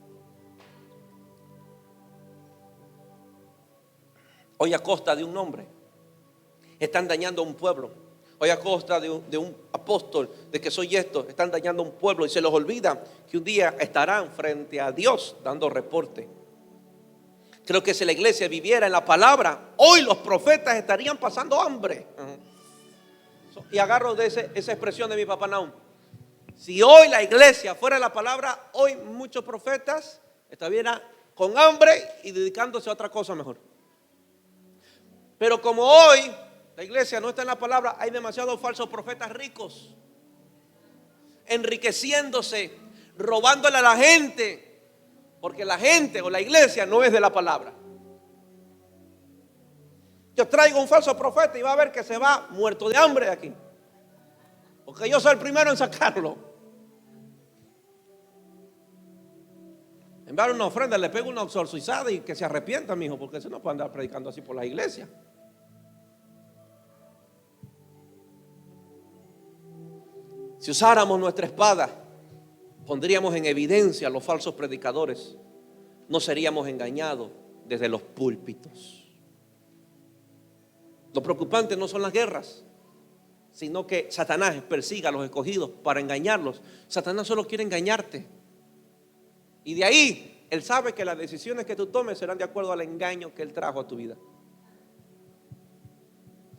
Hoy a costa de un nombre están dañando a un pueblo. Hoy a costa de un apóstol, de que soy esto, están dañando a un pueblo y se les olvida que un día estarán frente a Dios dando reporte. Creo que si la iglesia viviera en la palabra, hoy los profetas estarían pasando hambre. Y agarro de esa expresión de mi papá Naum. Si hoy la iglesia fuera la palabra, hoy muchos profetas estarían con hambre y dedicándose a otra cosa mejor. Pero como hoy la iglesia no está en la palabra, hay demasiados falsos profetas ricos, enriqueciéndose, robándole a la gente, porque la gente o la iglesia no es de la palabra. Yo traigo un falso profeta y va a ver que se va muerto de hambre de aquí, porque yo soy el primero en sacarlo. En vez de una ofrenda le pego una exorcizada y que se arrepienta, mi hijo, porque se no puede andar predicando así por la iglesia. Si usáramos nuestra espada, pondríamos en evidencia a los falsos predicadores. No seríamos engañados desde los púlpitos. Lo preocupante no son las guerras, sino que Satanás persiga a los escogidos para engañarlos. Satanás solo quiere engañarte. Y de ahí, él sabe que las decisiones que tú tomes serán de acuerdo al engaño que él trajo a tu vida.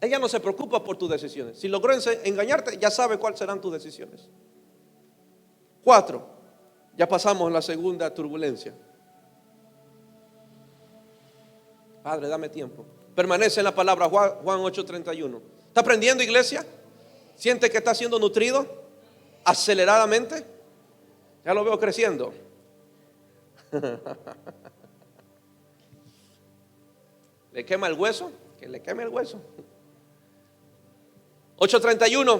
Ella no se preocupa por tus decisiones. Si logró engañarte, ya sabe cuáles serán tus decisiones. 4. Ya pasamos la segunda turbulencia. Padre, dame tiempo. Permanece en la palabra. Juan 8:31. ¿Está aprendiendo, iglesia? ¿Siente que está siendo nutrido aceleradamente? Ya lo veo creciendo. ¿Le quema el hueso? Que le queme el hueso. 8:31.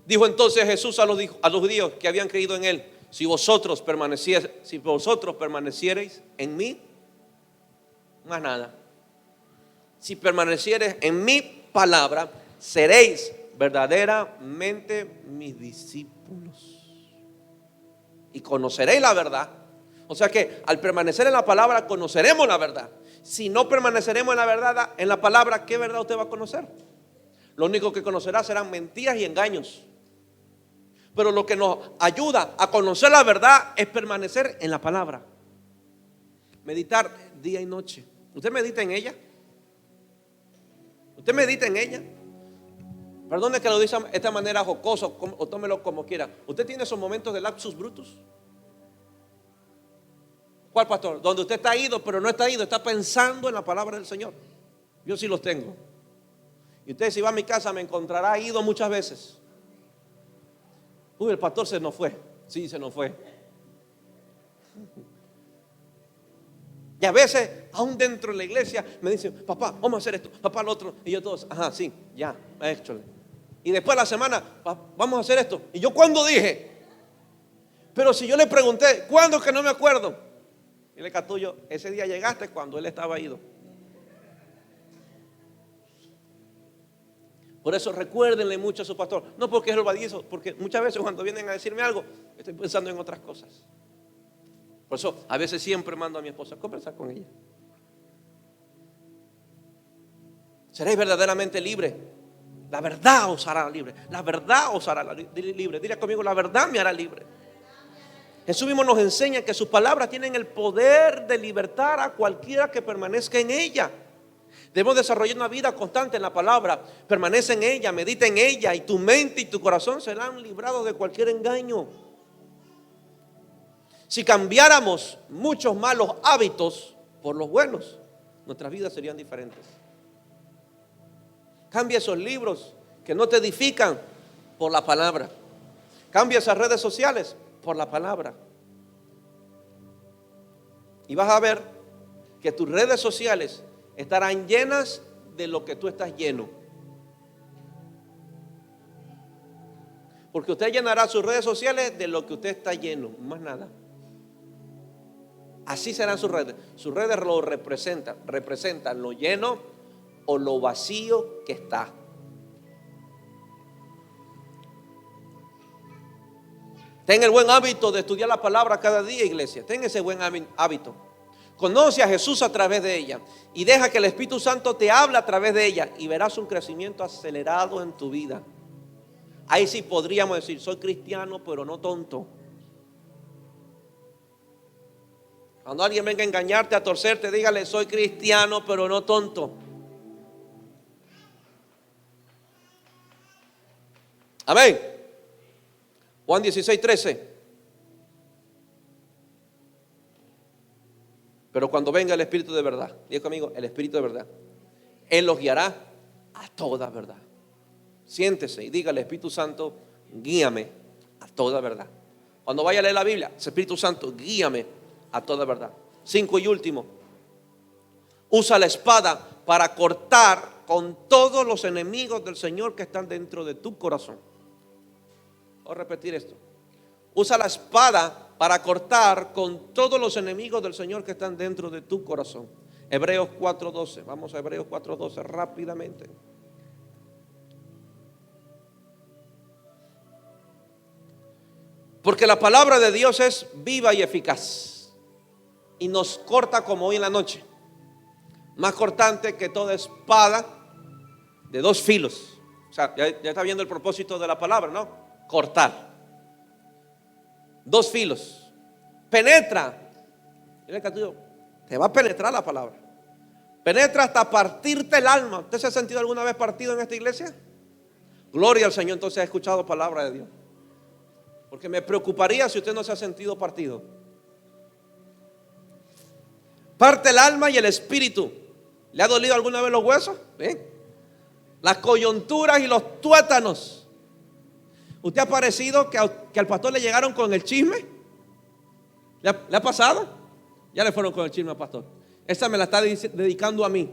Dijo entonces Jesús a los judíos que habían creído en él: si vosotros permaneciereis en mí, más nada. Si permaneciereis en mi palabra, seréis verdaderamente mis discípulos y conoceréis la verdad. O sea que al permanecer en la palabra conoceremos la verdad. Si no permaneceremos en la verdad, en la palabra, ¿qué verdad usted va a conocer? Lo único que conocerá serán mentiras y engaños. Pero lo que nos ayuda a conocer la verdad es permanecer en la palabra. Meditar día y noche. ¿Usted medita en ella? ¿Usted medita en ella? Perdone que lo diga de esta manera jocosa o tómelo como quiera. ¿Usted tiene esos momentos de lapsus brutus? ¿Cuál, pastor? Donde usted está ido, pero no está ido, está pensando en la palabra del Señor. Yo sí los tengo. Y usted, si va a mi casa, me encontrará ido muchas veces. Uy, el pastor se nos fue. Sí, se nos fue. Y a veces, aún dentro de la iglesia, me dicen: papá, vamos a hacer esto, papá, lo otro. Y yo todos, ajá, sí, ya, échale. Y después de la semana, vamos a hacer esto. Y yo, ¿cuándo dije? Pero si yo le pregunté, ¿cuándo? Que no me acuerdo. Y le Catullo, ese día llegaste cuando él estaba ido. Por eso recuérdenle mucho a su pastor. No porque es olvidadizo, porque muchas veces cuando vienen a decirme algo, estoy pensando en otras cosas. Por eso a veces siempre mando a mi esposa a conversar con ella. Seréis verdaderamente libres. La verdad os hará libre. La verdad os hará libre. Dile conmigo: la verdad me hará libre. Jesús mismo nos enseña que sus palabras tienen el poder de libertar a cualquiera que permanezca en ella. Debemos desarrollar una vida constante en la palabra. Permanece en ella, medita en ella, y tu mente y tu corazón serán librados de cualquier engaño. Si cambiáramos muchos malos hábitos por los buenos, nuestras vidas serían diferentes. Cambia esos libros que no te edifican por la palabra. Cambia esas redes sociales por la palabra. Y vas a ver que tus redes sociales estarán llenas de lo que tú estás lleno. Porque usted llenará sus redes sociales de lo que usted está lleno, más nada. Así serán sus redes. Sus redes lo representan lo lleno o lo vacío que está. Ten el buen hábito de estudiar la palabra cada día, iglesia. Ten ese buen hábito. Conoce a Jesús a través de ella y deja que el Espíritu Santo te hable a través de ella y verás un crecimiento acelerado en tu vida. Ahí sí podríamos decir, soy cristiano pero no tonto. Cuando alguien venga a engañarte, a torcerte, dígale, soy cristiano pero no tonto. Amén. Juan 16:13. Pero cuando venga el Espíritu de verdad, diga conmigo, el Espíritu de verdad, Él los guiará a toda verdad. Siéntese y dígale, Espíritu Santo, guíame a toda verdad. Cuando vaya a leer la Biblia, Espíritu Santo, guíame a toda verdad. 5 y último, usa la espada para cortar con todos los enemigos del Señor que están dentro de tu corazón. Voy a repetir esto. Usa la espada para cortar con todos los enemigos del Señor que están dentro de tu corazón. Hebreos 4:12. Vamos a Hebreos 4:12 rápidamente. Porque la palabra de Dios es viva y eficaz y nos corta como hoy en la noche, más cortante que toda espada de 2 filos. O sea, ya está viendo el propósito de la palabra, ¿no? Cortar. 2 filos. Penetra. Mira que te va a penetrar la palabra. Penetra hasta partirte el alma. ¿Usted se ha sentido alguna vez partido en esta iglesia? Gloria al Señor, entonces ha escuchado palabra de Dios. Porque me preocuparía si usted no se ha sentido partido. Parte el alma y el espíritu. ¿Le ha dolido alguna vez los huesos? ¿Eh? Las coyunturas y los tuétanos. ¿Usted ha parecido que al pastor le llegaron con el chisme? ¿Le ha pasado? Ya le fueron con el chisme al pastor. Esa me la está dedicando a mí.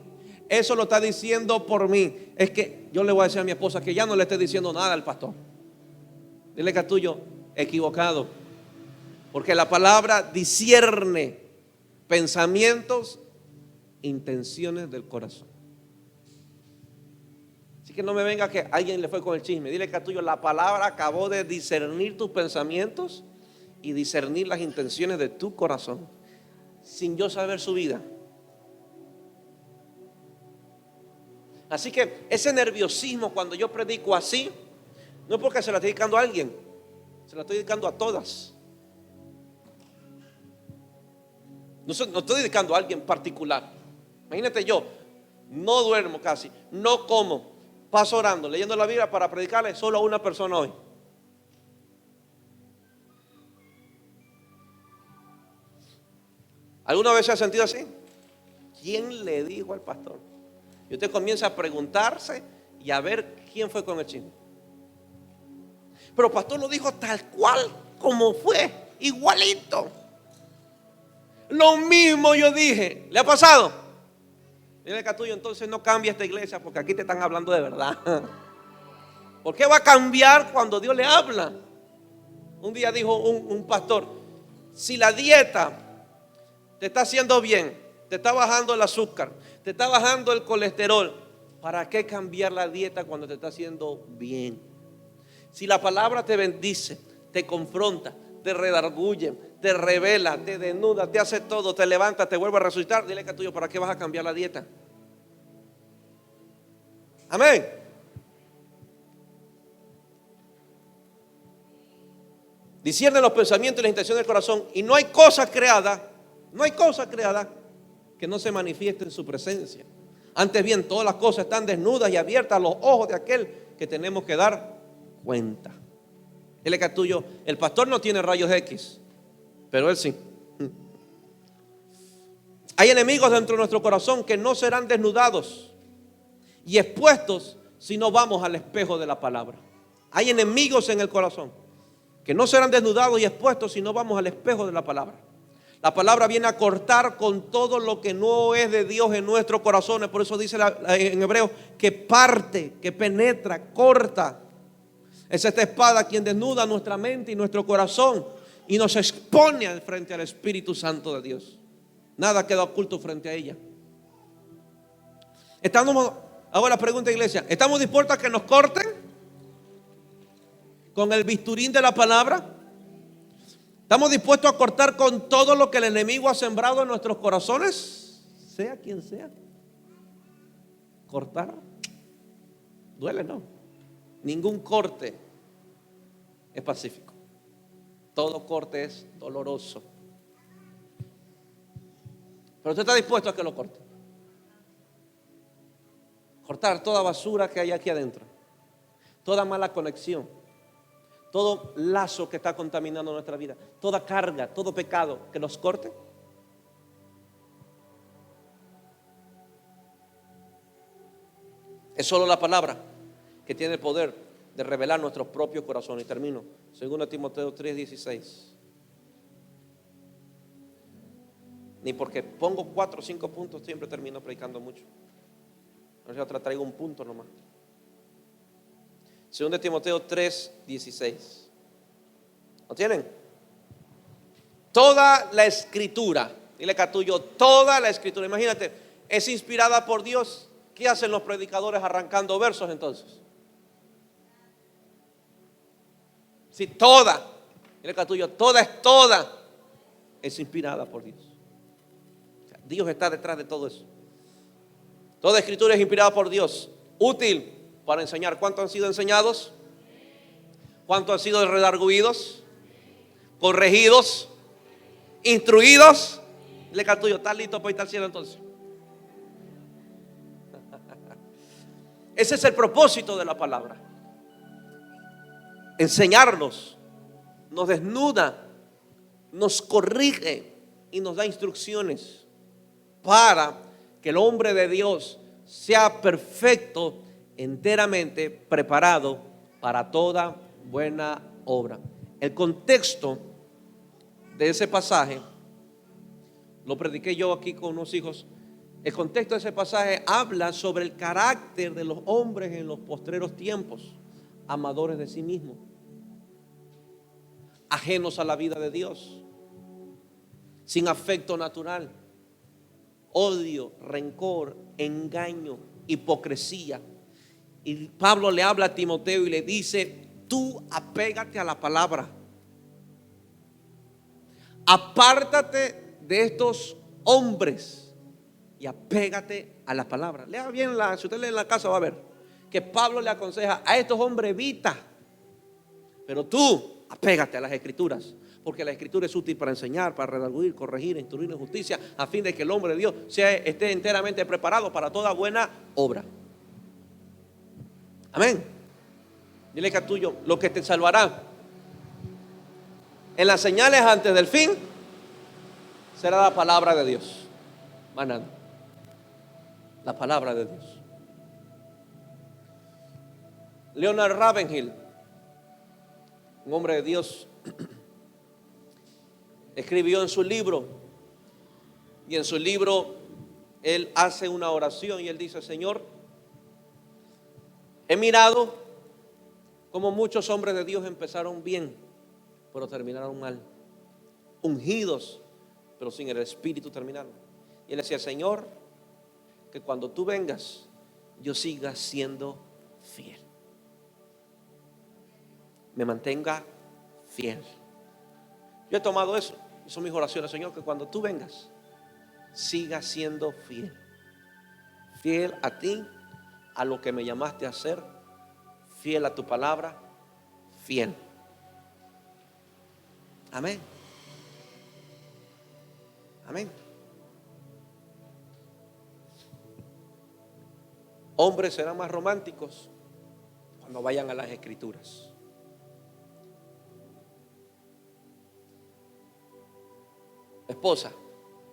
Eso lo está diciendo por mí. Es que yo le voy a decir a mi esposa que ya no le esté diciendo nada al pastor. Dile que tuyo equivocado. Porque la palabra discierne pensamientos, intenciones del corazón. Así que no me venga que alguien le fue con el chisme. Dile que tuyo la palabra acabó de discernir tus pensamientos y discernir las intenciones de tu corazón sin yo saber su vida. Así que ese nerviosismo cuando yo predico así, no es porque se la estoy dedicando a alguien, se la estoy dedicando a todas. No estoy dedicando a alguien particular. Imagínate, yo no duermo casi, no como, paso orando, leyendo la Biblia para predicarle solo a una persona hoy. ¿Alguna vez se ha sentido así? ¿Quién le dijo al pastor? Y usted comienza a preguntarse y a ver quién fue con el chisme. Pero el pastor lo dijo tal cual como fue, igualito. Lo mismo yo dije. ¿Le ha pasado? Dile que tuyo, entonces no cambia esta iglesia porque aquí te están hablando de verdad. ¿Por qué va a cambiar cuando Dios le habla? Un día dijo un pastor, si la dieta te está haciendo bien, te está bajando el azúcar, te está bajando el colesterol, ¿para qué cambiar la dieta cuando te está haciendo bien? Si la palabra te bendice, te confronta, te redarguye, te revela, te desnuda, te hace todo, te levanta, te vuelve a resucitar, dile que tuyo, ¿para qué vas a cambiar la dieta? Amén. Discierne los pensamientos y las intenciones del corazón, y no hay cosa creada que no se manifieste en su presencia. Antes bien, todas las cosas están desnudas y abiertas a los ojos de aquel que tenemos que dar cuenta. Dile que tuyo, el pastor no tiene rayos X, pero él sí. Hay enemigos dentro de nuestro corazón que no serán desnudados y expuestos si no vamos al espejo de la palabra. Hay enemigos en el corazón que no serán desnudados y expuestos si no vamos al espejo de la palabra. La palabra viene a cortar con todo lo que no es de Dios en nuestros corazones. Por eso dice en hebreo que parte, que penetra, corta. Es esta espada quien desnuda nuestra mente y nuestro corazón y nos expone frente al Espíritu Santo de Dios. Nada queda oculto frente a ella. Ahora pregunta, iglesia, ¿estamos dispuestos a que nos corten con el bisturín de la palabra? ¿Estamos dispuestos a cortar con todo lo que el enemigo ha sembrado en nuestros corazones? Sea quien sea. Cortar duele, ¿no? Ningún corte es pacífico. Todo corte es doloroso. Pero usted está dispuesto a que lo corte. Cortar toda basura que hay aquí adentro, toda mala conexión, todo lazo que está contaminando nuestra vida, toda carga, todo pecado, que nos corte. Es solo la palabra que tiene el poder de revelar nuestros propios corazones. Y termino, 2 Timoteo 3:16. Ni porque pongo 4 o 5 puntos siempre termino predicando mucho. Ahora traigo un punto nomás. 2 Timoteo 3:16. ¿Lo tienen? Toda la escritura, dile que tuyo, toda la escritura, imagínate, es inspirada por Dios. ¿Qué hacen los predicadores arrancando versos entonces? Si toda, dile que tuyo, toda es inspirada por Dios. O sea, Dios está detrás de todo eso. Toda escritura es inspirada por Dios, útil para enseñar. ¿Cuántos han sido enseñados? ¿Cuántos han sido redarguidos? Corregidos, instruidos. Dile que tuyo, ¿estás listo para ir al cielo entonces? Ese es el propósito de la palabra. Enseñarnos, nos desnuda, nos corrige y nos da instrucciones para que el hombre de Dios sea perfecto, enteramente preparado para toda buena obra. El contexto de ese pasaje lo prediqué yo aquí con unos hijos. El contexto de ese pasaje habla sobre el carácter de los hombres en los postreros tiempos, amadores de sí mismos, ajenos a la vida de Dios, sin afecto natural, odio, rencor, engaño, hipocresía. Y Pablo le habla a Timoteo y le dice: tú apégate a la palabra, apártate de estos hombres y apégate a la palabra. Lea bien, si usted lee en la casa va a ver que Pablo le aconseja a estos hombres: evita, pero tú apégate a las escrituras, porque la escritura es útil para enseñar, para redarguir, corregir, instruir en justicia, a fin de que el hombre de Dios esté enteramente preparado para toda buena obra. Amén. Dile que a tuyo, lo que te salvará en las señales antes del fin será la palabra de Dios. Más nada. La palabra de Dios. Leonard Ravenhill, un hombre de Dios, escribió en su libro, y en su libro él hace una oración y él dice: Señor, he mirado como muchos hombres de Dios empezaron bien, pero terminaron mal, ungidos, pero sin el Espíritu terminaron. Y él decía: Señor, que cuando tú vengas yo siga siendo fiel, me mantenga fiel. Yo he tomado eso, son mis oraciones: Señor, que cuando tú vengas siga siendo fiel, fiel a ti, a lo que me llamaste a hacer, fiel a tu palabra, fiel. Amén. Amén. Hombres serán más románticos cuando vayan a las escrituras. Esposa,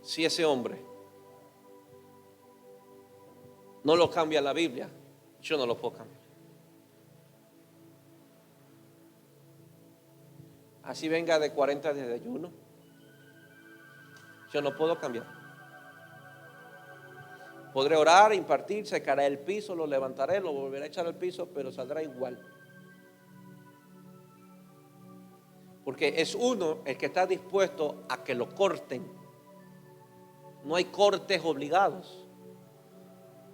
si ese hombre no lo cambia la Biblia, yo no lo puedo cambiar. así venga de 40 días de ayuno. Yo no puedo cambiar. Podré orar, impartir, secaré el piso, lo levantaré, lo volveré a echar al piso, pero saldrá igual. Porque es uno el que está dispuesto a que lo corten. No hay cortes obligados.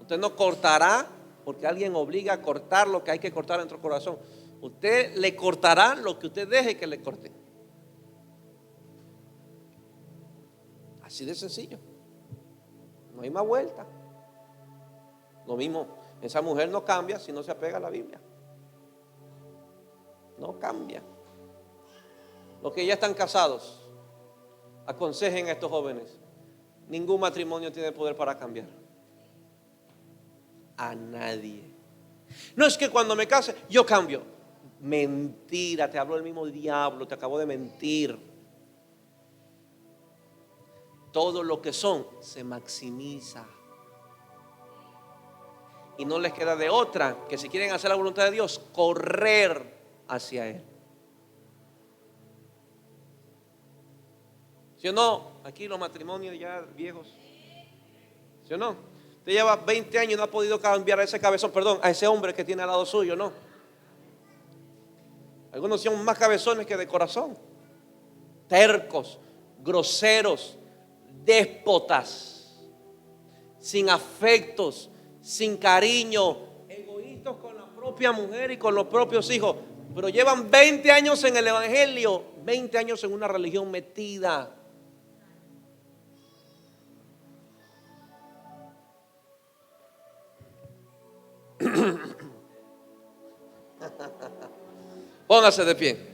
Usted no cortará porque alguien obliga a cortar lo que hay que cortar en nuestro corazón. Usted le cortará lo que usted deje que le corte. Así de sencillo. No hay más vuelta. Lo mismo, esa mujer no cambia si no se apega a la Biblia. No cambia. Los que ya están casados, aconsejen a estos jóvenes. Ningún matrimonio tiene poder para cambiar. A nadie. No es que cuando me case yo cambio. Mentira, te habló el mismo diablo, te acabó de mentir. Todo lo que son se maximiza. Y no les queda de otra que si quieren hacer la voluntad de Dios, correr hacia Él. ¿Sí o no? Aquí los matrimonios ya viejos. ¿Sí o no? Usted lleva 20 años y no ha podido cambiar a ese cabezón, perdón, a ese hombre que tiene al lado suyo, ¿no? Algunos son más cabezones que de corazón. Tercos, groseros, déspotas, sin afectos, sin cariño, egoístas con la propia mujer y con los propios hijos. Pero llevan 20 años en el evangelio, 20 años en una religión metida. Póngase de pie.